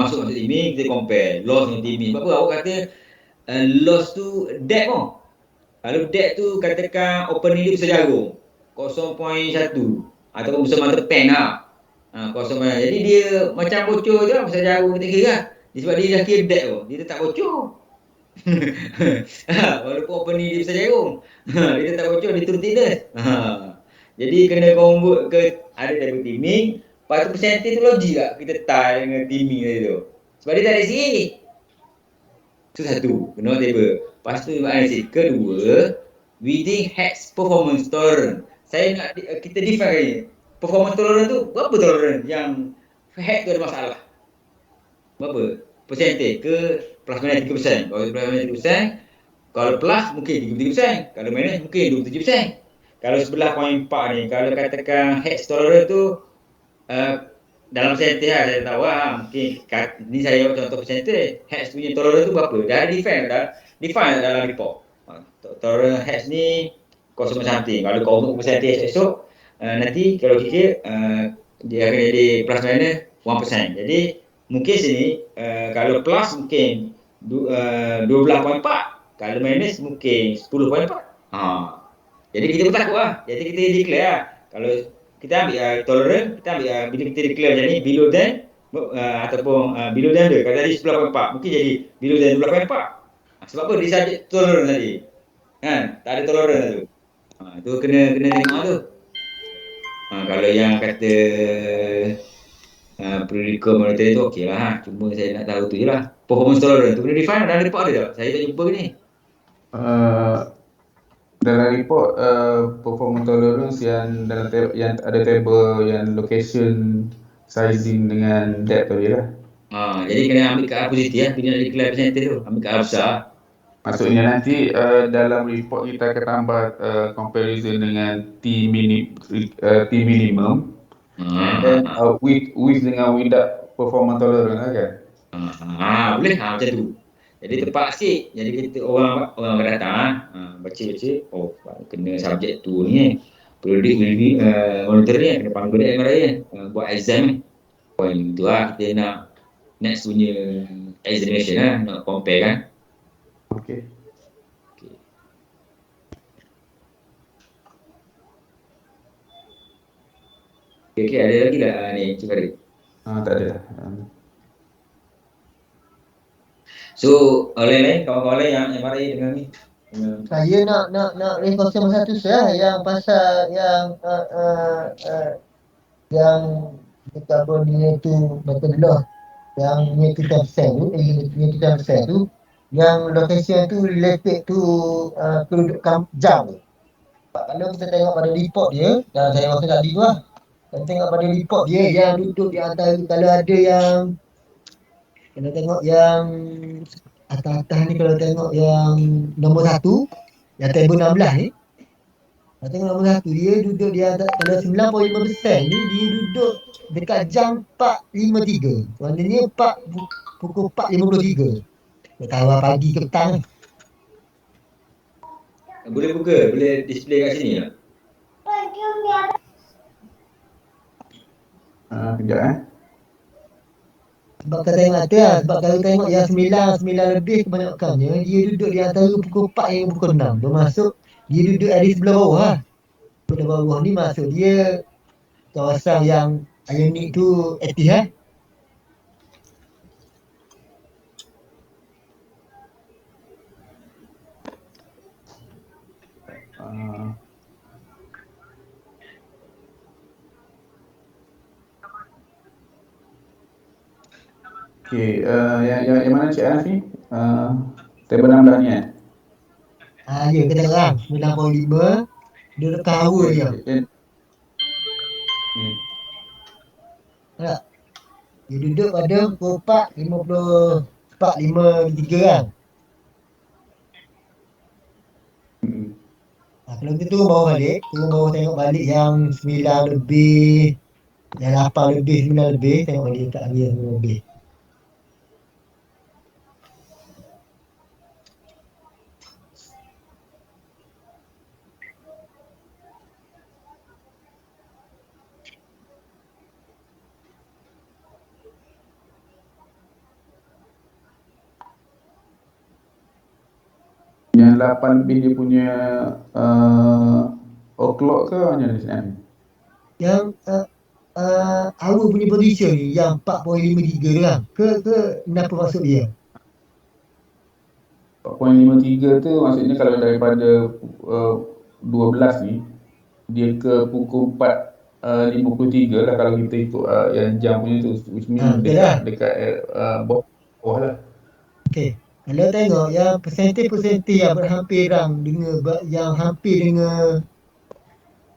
Masuk teaming, kita compare loss dengan teaming. Sebab apa awak kata loss tu depth pun. Kalau depth tu katakan opening dia besar jarum 0.1 ataupun besar mata pen lah. 0.1. Jadi dia macam bocor je lah besar jarum kita kira lah. Sebab dia dah kira depth tu, dia tetap bocor. Walaupun opening dia besar jarum, dia tetap bocor, dia turun thickness. Jadi kena convert ke ada table teaming. Lepas tu percentage tu logik tak kita tie dengan teaming tadi tu. Sebab dia tak ada CA. Itu satu, kena table. Lepas tu analisis. Kedua, within hex performance tolerance. Saya nak kita define ni. Performance tolerance tu, berapa tolerance yang hex tu ada masalah? Berapa? Percentage ke plus minus 3%. Kalau plus minus 3%, Kalau plus mungkin 33%, kalau minus mungkin 27%. Kalau sebelah poin 4 ni, kalau katakan hex tolerance tu dalam percentage lah, saya tahu mungkin ni saya contoh percentage, hex punya tolerance tu berapa? Dah define dalam report. Tolerance hex ni 0 something. Kalau kau untuk percentage esok, nanti kalau kira dia akan jadi plus minus 1%. Jadi mungkin sini kalau plus mungkin 12.4, kalau minus mungkin 10.4. Jadi kita pun takut lah. Jadi kita declare lah. Kalau kita ambil tolerance, kita ambil bila kita declare macam ni, below than ataupun below than dia. Kalau tadi 10.4, mungkin jadi below than 12.4. Sebab apa? Dia saja tolerance tadi. Kan? Tak ada tolerance tu. Tu kena tengok tu. Kalau yang kata periodical monitoring tu okey lah. Cuma saya nak tahu tu je lah. Performance tolerance tu kena define dalam report ada tak? Saya tak jumpa ke ni. Dalam report performance tolerance yang dalam yang ada table yang location, sizing dengan depth tadi lah. Jadi kena ambil ke arah positif lah. Bila nak declare percentage tu, ambil ke arah besar. Maksudnya nanti dalam report kita akan tambah comparison dengan T minimum and then with dengan without performance tolerance lah kan? Boleh macam tu. Jadi tepat sikit. Jadi kita orang akan datang baca-baca, oh kena subjek tu ni periodic monitor ni kena panggil MRI buat exam ni. Poin tu lah kita nak next punya examination lah, nak compare kan. Okay. Okay, ada lagi tak ni Cik Farid? Tak ada. So, lain-lain kawan-kawan lain yang MRI dengan ni. Saya nak raise satu saya yang pasal yang kita punya tu metodologi yang ni 10% tu, ni 10% tu, yang location tu related to kedudukan jam. Kalau kita tengok pada report dia, dan saya rasa tadi tu lah, kita tengok pada report dia yang duduk di antara, kalau ada yang kena tengok yang atas-atas ni, kalau tengok yang nombor 1, yang table 16 ni, kalau tengok nombor 1, dia duduk di atas, kalau 9.5% ni, dia duduk dekat jam 4.53. Maknanya pukul 4.53. Tak tahu lah pagi ke petang. Boleh buka, boleh display kat sini tak? Kejap Sebab kita tengok atas, sebab kalau tengok yang 9 lebih kebanyakannya, dia duduk di antara pukul 4 hingga pukul 6. Bermaksud, dia duduk di sebelah bawah lah. Sebelah bawah ni maksud dia kawasan yang unit tu aktif lah. Okay, yang mana Cik Hanafi? Table 16 ni kan? Ya, kita terang 9.5. Dia dekat hawa je. Tak? Dia duduk pada pukul 4.53 kan? Kalau kita turun bawah tengok balik yang 9 lebih, yang 8 lebih, 9 lebih, tengok balik tak lagi yang 9 lebih. Yang 8 lebih dia punya o'clock ke macam mana? Yang hour punya position ni yang 4.53 kan? Ke kenapa maksud dia? 4.53 tu maksudnya kalau daripada 12 ni dia ke pukul 4.53 lah kalau kita ikut yang jam punya tu, which means dekat bawah lah. Okay. Kalau tengok yang persentage yang berhampiran dengan yang hampir dengan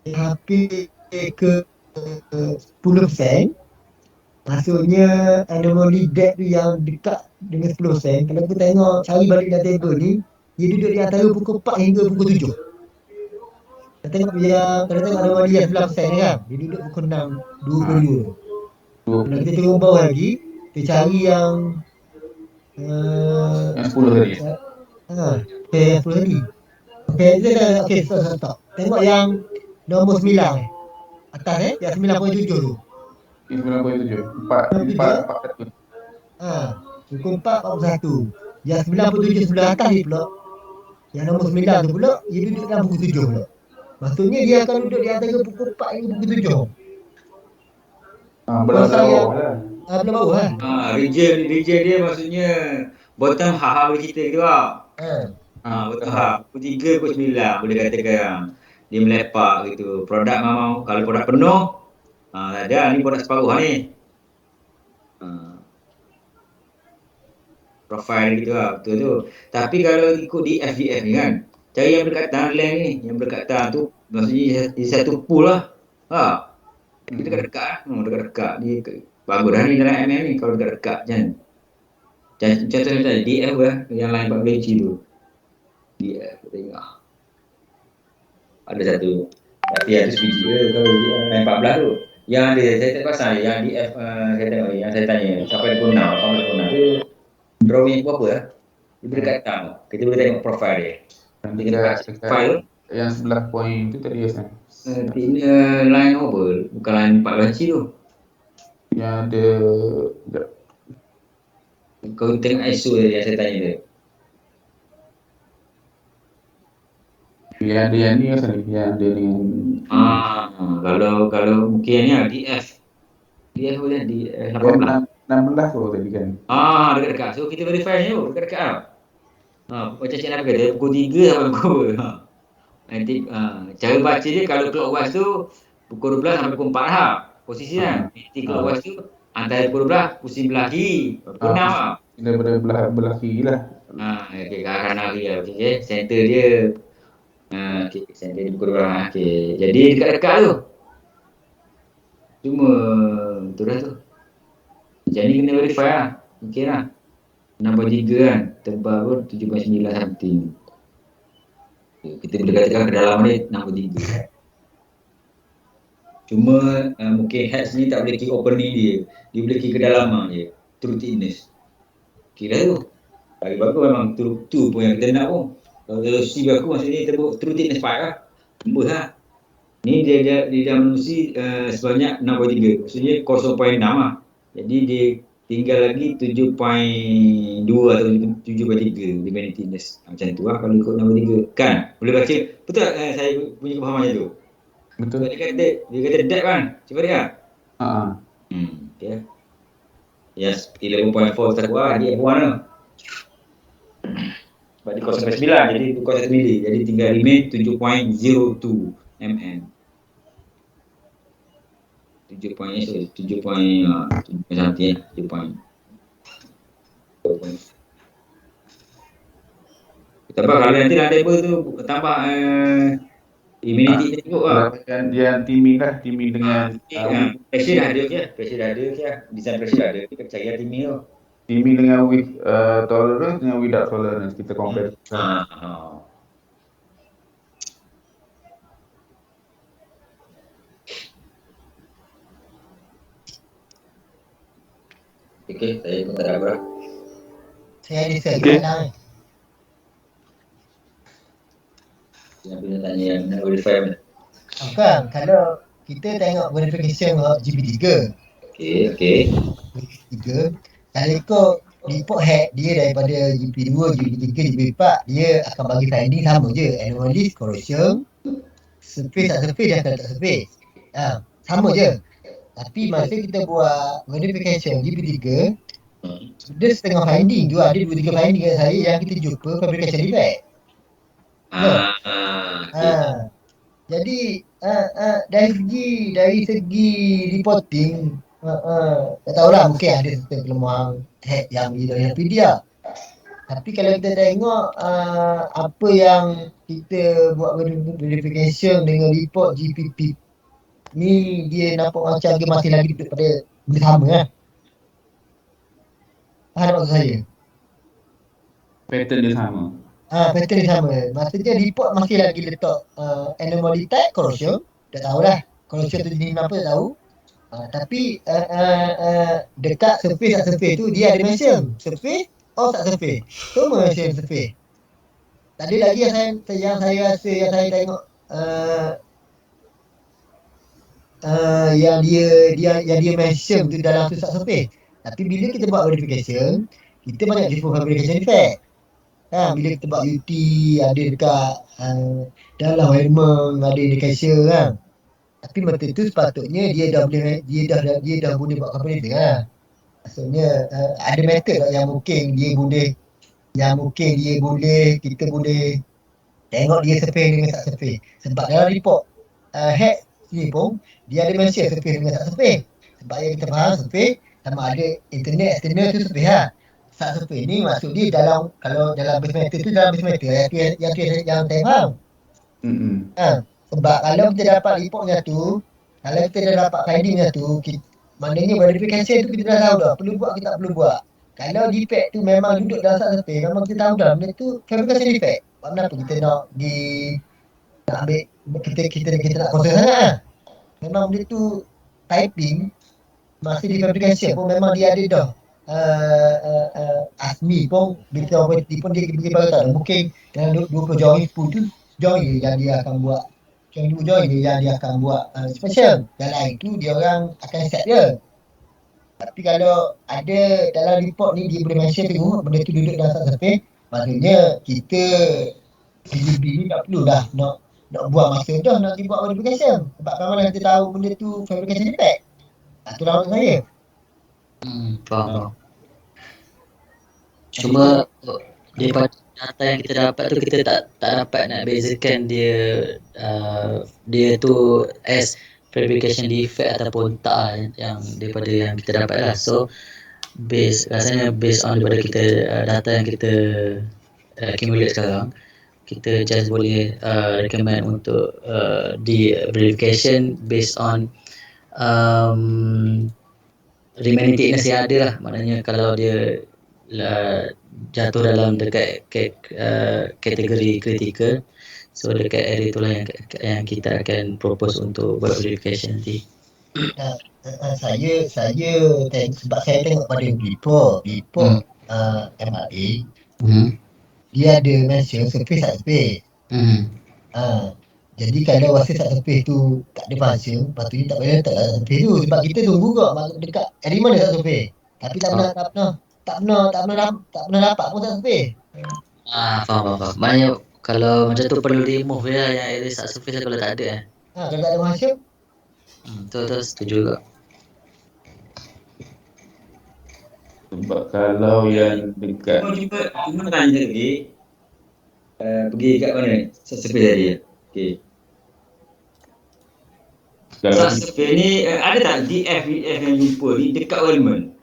hampir ke 10%, maksudnya anomaly depth tu yang dekat dengan 10%. Kalau kita tengok cari balik dalam table ni, dia duduk di antara pukul 4 hingga pukul 7. Kita tengok dia, kalau tengok nama dia sebelah persen ni kan, dia duduk pukul 6, 22. Kalau kita turun bawah lagi, kita cari yang Yang 10 tadi. yang 10 tadi. Okey, stop. Tengok yang nombor 9 atas yang 9.7 tu. Yang 9.7. 4. Pukul 4.41. Yang 9.7 sebelah atas ni pula, yang nombor 9 tu pula, dia duduk dalam pukul 7 pula. Maksudnya dia akan duduk di antara pukul 4 hingga pukul 7. Belah bawah lah. Belah bawah kan? Region dia maksudnya bottom half kita gitu lah. Bottom half. Pukul 3, pukul 9 boleh katakan dia melepak gitu. Produk memang kalau produk penuh, tak ada, ni produk separuh ni. Profile gitu lah, betul tu. Tapi kalau ikut di FDF ni kan, cari yang berdekatan land ni, yang berdekatan tu maksudnya di satu pool lah. Kita dekat-dekat, dekat-dekat ni bagus dah ni dalam MM ni kalau dekat-dekat kan. Contohnya macam DF lah, yang lain 14 inci tu. DF, kita tengok. Ada satu. Tapi ada sebiji ke kalau lain 14 tu. Yang ada, saya tak pasal yang DF, saya tengok yang saya tanya, sampai pukul 6, 18 tu, drawing apa lah. Dia berdekatan. Kita boleh tengok profile dia. Nanti kita file yang sebelah point tu tadi Hassan. Line oval, bukan line 14 inci tu. Yang ada kau tengok ISO yang saya tanya dia. Yang ada yang ni Hassan, yang ada dengan kalau mungkin ni DF boleh di 18. 16 tu tadi kan. Dekat-dekat. So kita verify ni dekat-dekat. Macam Cik Nabi kata pukul 3 sampai pukul nanti cara baca dia kalau clockwise tu pukul 12 sampai pukul 4 lah posisi kan. Nanti clockwise tu antara pukul 12 pusing belah kiri pukul 6 lah. Daripada belah kiri lah. Okey, ke arah kanan dia. Okey, center dia center dia pukul 12 lah. Okey, jadi dekat-dekat tu. Cuma betul dah tu. Macam ni kena verify lah. Mungkin lah 6.3 kan. Tebal pun 7.9 something. Kita boleh katakan kedalaman dia 6.3. Cuma mungkin hatch ni tak boleh key opening dia. Dia boleh key kedalaman je. True thickness. Kira tu. Bagi bagus memang tu pun yang kita nak pun. Kalau C bagus maksudnya true thickness 5 lah. Tembus lah. Ni dia dah menerusi sebanyak 6.3. Maksudnya 0.6 lah. Jadi dia tinggal lagi 7.2 atau 7.3 dibanding thickness. Macam tu lah kalau ikut 6.3. Kan? Boleh baca? Betul saya punya kefahaman tu? Betul. Dia kata depth kan? Cuba dia. Okay. Yes, 11.4 tak kuat. Dia F1 lah. Sebab dia 0.9 jadi 2.1 mili. Jadi tinggal remain 7.02 mm. 7 point something 7 point. Tambah kalau nanti ada table tu tambah immunity dia juga lah. Dia teaming dengan pressure dah ada je. Design pressure dah ada. Kita cari teaming tu. Teaming dengan with tolerance dengan without tolerance kita compare. Okey, saya pun tak ada apa. Saya ada soalan. Yang punya tanya yang nak verify mana? Bukan, kalau kita tengok verification GP3. Okey. GP3, kalau ikut report hack dia daripada GP2, GP3, GP4, dia akan bagi finding sama je. Anomaly, corrosion, surface tak surface, dia akan tak surface. Sama je. Tapi masa kita buat verification GP3, dia setengah finding tu, ada 2-3 finding kat saya yang kita jumpa fabrication defect. Jadi dari segi reporting tak tahulah, mungkin ada satu kelemahan hack yang dari Nvidia. Tapi kalau kita tengok apa yang kita buat verification dengan report GPP ni, dia nampak macam dia masih lagi duduk pada benda sama lah. Faham maksud saya? Pattern dia sama. pattern dia sama. Maksudnya report masih lagi letak anomaly type corrosion. Tak tahulah. Corrosion tu jenis apa tak tahu. Tapi dekat surface tak surface tu dia ada mention. Surface tak surface. Semua mention surface. Tadi lagi yang saya rasa yang saya tengok yang dia mention tu dalam tu surface. Tapi bila kita buat verification, kita banyak jumpa fabrication defect. Bila kita buat UT ada dekat dalam helmet ada indication kan. Tapi mata tu sepatutnya dia dah boleh buat comparison kan. Maksudnya ada method tak yang mungkin dia boleh kita boleh tengok dia surface dengan tak surface. Sebab dalam report head ni pun dia ada mention surface dengan tak surface. Sebab yang kita faham surface sama ada internet external tu surface lah. Tak surface ni maksud dia kalau dalam base meter tu dalam base meter yang saya faham. Sebab kalau kita dapat reportnya tu, kalau kita dah dapat findingnya tu, maknanya verification tu kita dah tahu dah perlu buat kita tak perlu buat. Kalau defect tu memang duduk dalam sat surface, memang kita tahu dah benda tu fabrication defect. Kenapa kita nak ambil kita nak concern sangat lah. Memang benda tu typing masa di fabrication pun memang dia ada dah. ASMI pun bila operator pun dia bagi tahu mungkin dalam 20 join tu join yang dia akan buat join yang dia akan buat special. Yang lain tu dia orang akan set dia. Tapi kalau ada dalam report ni dia boleh mention tengok benda tu duduk dalam sat surface, maksudnya kita CGB ni tak perlu dah nak buang masa dah nak buat verification. Sebab kalau kita tahu benda tu fabrication defect. Itu lah maksud saya. Faham. Cuma daripada data yang kita dapat tu kita tak dapat nak bezakan dia tu as fabrication defect ataupun tak yang daripada yang kita dapat lah. So rasanya based on daripada kita data yang kita accumulate sekarang, kita just boleh recommend untuk di verification based on remaining thickness yang ada lah. Maknanya kalau dia jatuh dalam dekat kategori kritikal, so dekat area itulah yang kita akan propose untuk buat verification nanti. Saya sebab saya tengok pada report MRA dia ada mention surface tak surface. Jadi kalau rasa tak surface tu tak ada function, patutnya tak payah letak surface tu. Sebab kita tunggu kok dekat element tak surface. Tapi tak pernah dapat pun tak surface. Faham. Maknanya kalau macam tu perlu remove ya yang area tak surface kalau tak ada kalau tak ada function. Betul setuju juga. Sebab kalau yang dekat Cuma tanya lagi pergi kat mana? Surface tadi. Okey. Surface ni ada tak DF yang jumpa ni dekat element?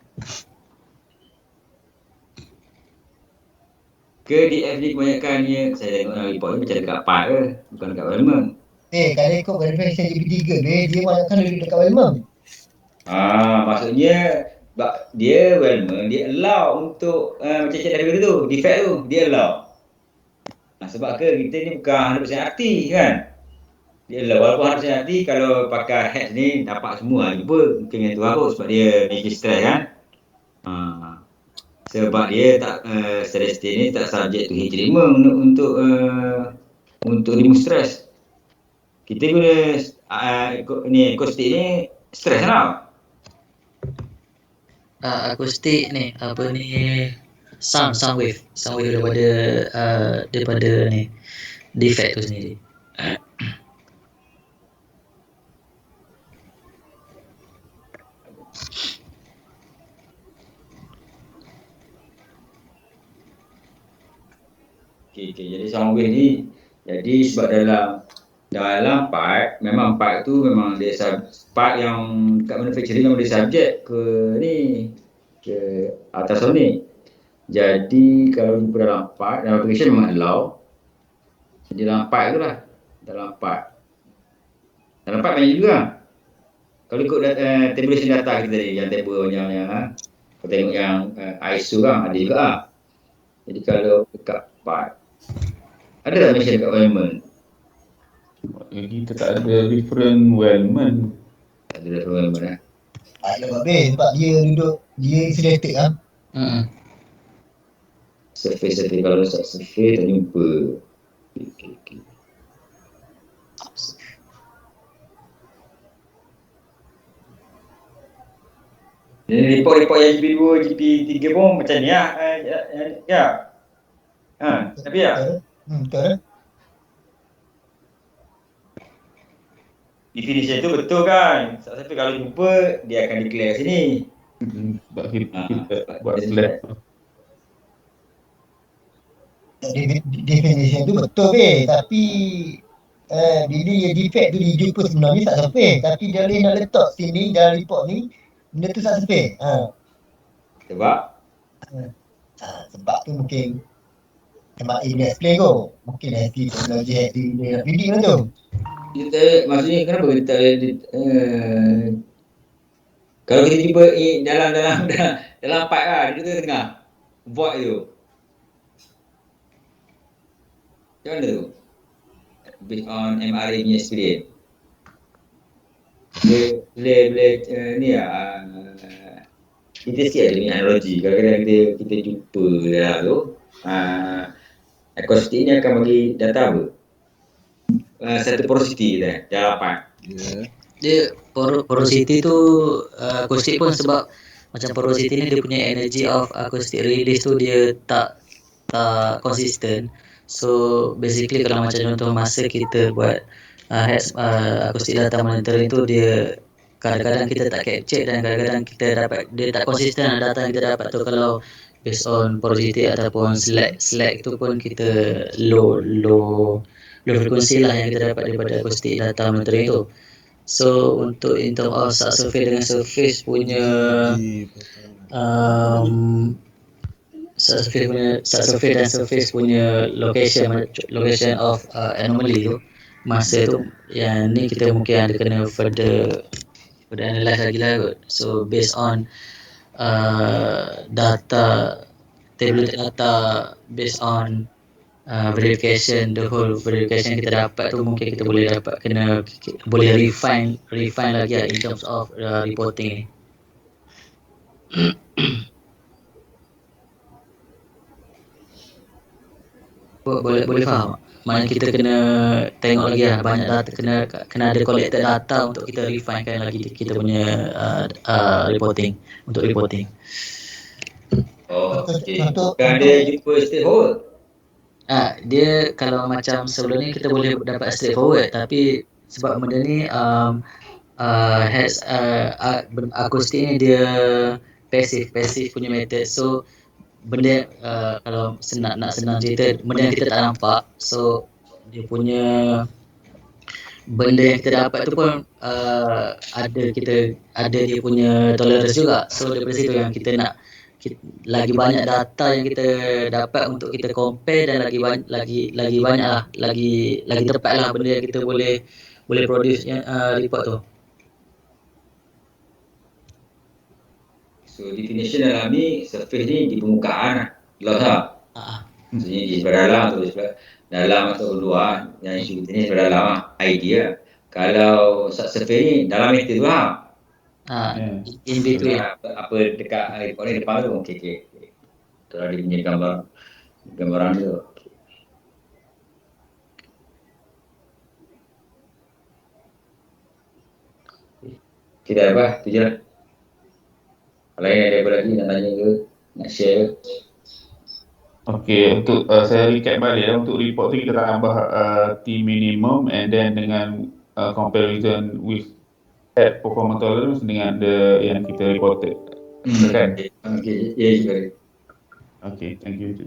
Ke DF ni kebanyakannya saya tengok dalam report ni macam dekat part ke, bukan dekat element. Kalau ikut verification GP3 dia banyakkan dekat element. Maksudnya dia element dia allow untuk macam cakap tadi tu, defect tu dia allow. Sebab kita ni bukan 100% arti kan. Dia allow walaupun 100% arti kalau pakai head ni dapat semua jumpa mungkin yang tu aku sebab dia bagi stress kan. Sebab dia tak statistik ni tak subject to heat treatment untuk remove stress. Kita guna ni akustik ni stress tau. Akustik ni apa ni sound wave daripada ni defect tu sendiri. Okay. Jadi sound wave ni sebab dalam part memang part tu memang dia part yang kat manufacturing memang dia subject ke ultrasonic. Jadi kalau jumpa dalam application memang allow. Jadi dalam part tu lah. Dalam part banyak juga. Kalau ikut tabulation data kita tadi, yang table yang kalau tengok yang ISO kan ada juga lah. Jadi kalau dekat part Ada tak mention kat environment? Kita tak ada different environment. Tak ada environment lah. Tak ada habis sebab dia insulated kan. Surface kalau letak surface tak jumpa. Okay. Ini report yang GP2, GP3 pun macam ni lah. Ya. Tapi ya. Betul. Definition tu betul kan? Tapi kalau jumpa, dia akan declare sini. Sebab kita buat dia slab. Definition tu betul tapi bila dia defect tu dia jumpa sebenarnya tak surface, tapi dia boleh nak letak sini dalam report ni benda tu tak surface. Sebab? Sebab tu mungkin MRA boleh explain kot. Mungkin nanti teknologi hacking dia nak bidik kan tu. Maksudnya kenapa kita kalau kita jumpa dalam pipe lah, dia tu tengah void tu. Macam mana tu? Based on MRA punya experience. Boleh ni lah. Kita sikit ada punya analogi. Kadang-kadang kita jumpa dalam tu, akustik ni akan bagi data apa? Satu porosity dalam pipe. Dia porosity tu akustik pun sebab macam porosity ni dia punya energy of acoustic release tu dia tak konsisten. So basically kalau macam contoh masa kita buat acoustic data monitoring tu, dia kadang-kadang kita tak capture dan kadang-kadang kita dapat dia tak konsisten data yang kita dapat tu. Kalau based on porosity ataupun slack tu pun kita low frequency lah yang kita dapat daripada acoustic data monitoring tu. So untuk in term of subsurface dengan surface punya subsurface dan surface punya location of anomaly tu, masa tu yang ni kita mungkin ada kena further analyze lagi lah kot. So based on data, tabulated data, based on verification, the whole verification kita dapat tu, mungkin kita boleh boleh refine lagi lah in terms of reporting ni. Boleh faham? Mana kita kena tengok lagi lah, banyak data, kena ada collected data untuk kita refinekan lagi kita punya reporting, untuk reporting. Oh, okay. Bukan ada jumpa straightforward. Dia kalau macam sebelum ni kita boleh dapat straightforward, tapi sebab benda ni akustik ni dia passive punya method. So benda kalau nak senang cerita, benda yang kita tak nampak, so dia punya benda yang kita dapat tu pun ada dia punya tolerance juga. So daripada situ yang kita nak lagi banyak data yang kita dapat untuk kita compare, dan lagi banyak lah, lagi tepat lah benda yang kita boleh produce report tu. So definition dalam ni, surface ni di permukaan lah. Jelas tak? Maksudnya di sebelah dalam atau di sebelah dalam atau luar. Yang isu kita ni sebelah dalam lah. Idea. Kalau surface ni dalam meter tu lah. In between. Apa dekat report ni depan tu. Okay. Kalau dia punya gambaran tu. Kita apa? Tu je lah. Lain ada apa lagi nak tanya ke? Nak share ke? Okey, untuk saya recap balik lah. Untuk report tu kita tak tambah T minimum, and then dengan comparison with head performance tolerance dengan yang kita reported. Kan? Okay, yes, correct. Okay, thank you.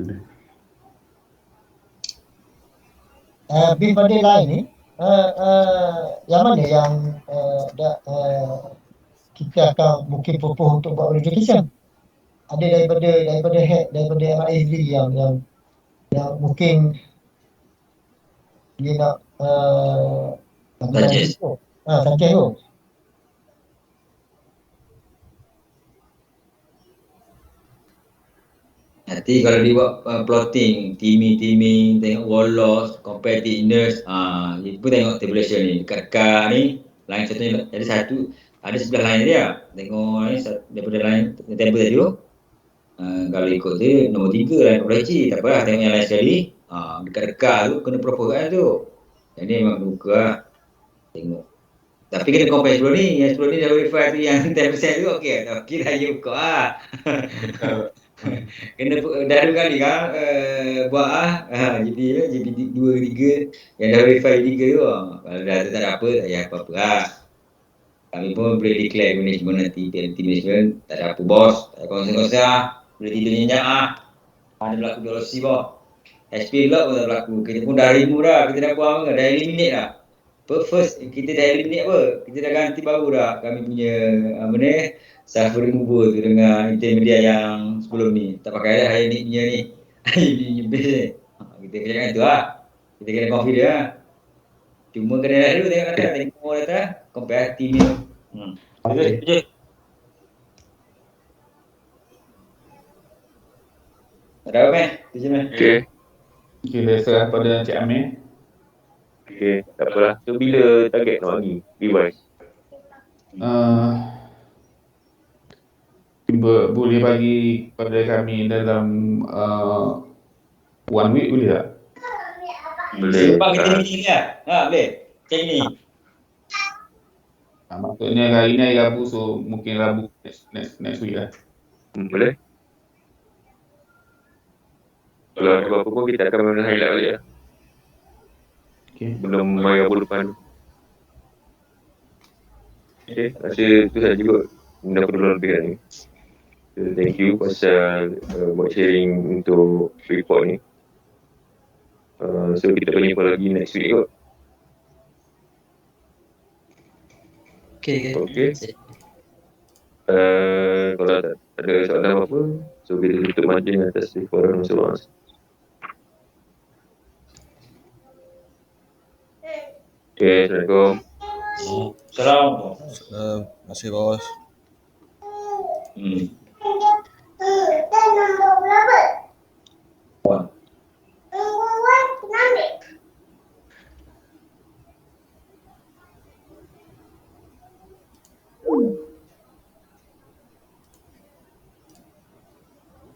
Bin pada lain ni, yang mana yang kita akan mungkin propose untuk buat verification? Ada daripada head, daripada MRA sendiri yang mungkin dia nak Suggest. Suggest tu. Nanti kalau dia buat plotting, teaming, tengok wall loss, competitiveness, dia pun tengok tabulation ni. Dekat-dekat ni, line satu ni, ada satu, ada sebelah line dia. Tengok ni, daripada line tempo tadi tu. Kalau ikut dia, nombor 3 line 14 inci. Tak apalah, tengok yang lain sekali. Dekat-dekat tu, kena proper kan tu. Yang ni memang buka lah. Tengok. Tapi kena compare sebelum ni. Yang sebelum ni dah verify tu yang 10% tu okey. Okey dah you buka lah. Kena dah 2 kali kan buat jadi GP 2 3 yang dah verify 3 tu. Kalau dah tak ada apa, tak payah apa-apa lah. Kami pun boleh declare management nanti, penalty management, tak ada apa bos, tak ada konsep-konsep lah. Boleh tidur nyenyak lah. Ada berlaku dolosi bos. HP lock pun tak berlaku. Kita pun dah remove dah, kita dah buang dah eliminate dah. First kita dah eliminate apa? Kita dah ganti baru dah kami punya apa ni, sulfur remover tu dengan intermediate yang sebelum ni. Tak pakai dah yang ni punya ni. Ini base ni. Kita kerjakan tu lah. Kita kena configure dia lah. Cuma kena lihat dulu tengok data, tengok data, compare team ni. Okay. Ada apa meh? Tu je meh. Okay. Okay, dah serah pada Cik Amir. Okay, tak apalah. So, bila target nak bagi revise? Boleh bagi pada kami dalam 1 week boleh tak? Boleh. Sebab kita meeting ni lah. Boleh. Macam ni. Maksudnya hari ni hari Rabu, so mungkin Rabu next week lah. Boleh. Kalau ada apa-apa pun kita akan memang highlight balik lah. Okay. Belum hari Rabu depan. Okay, rasa tu saja kot. Benda perlu lebih kat ni. So, thank you pasal buat sharing untuk report ni. So kita akan jumpa lagi next week kot. Okay. Kalau tak ada soalan apa-apa, so kita tutup majlis atas forum semua. Okay, Assalamualaikum. Salam. Terima kasih bos. Nombor berapa?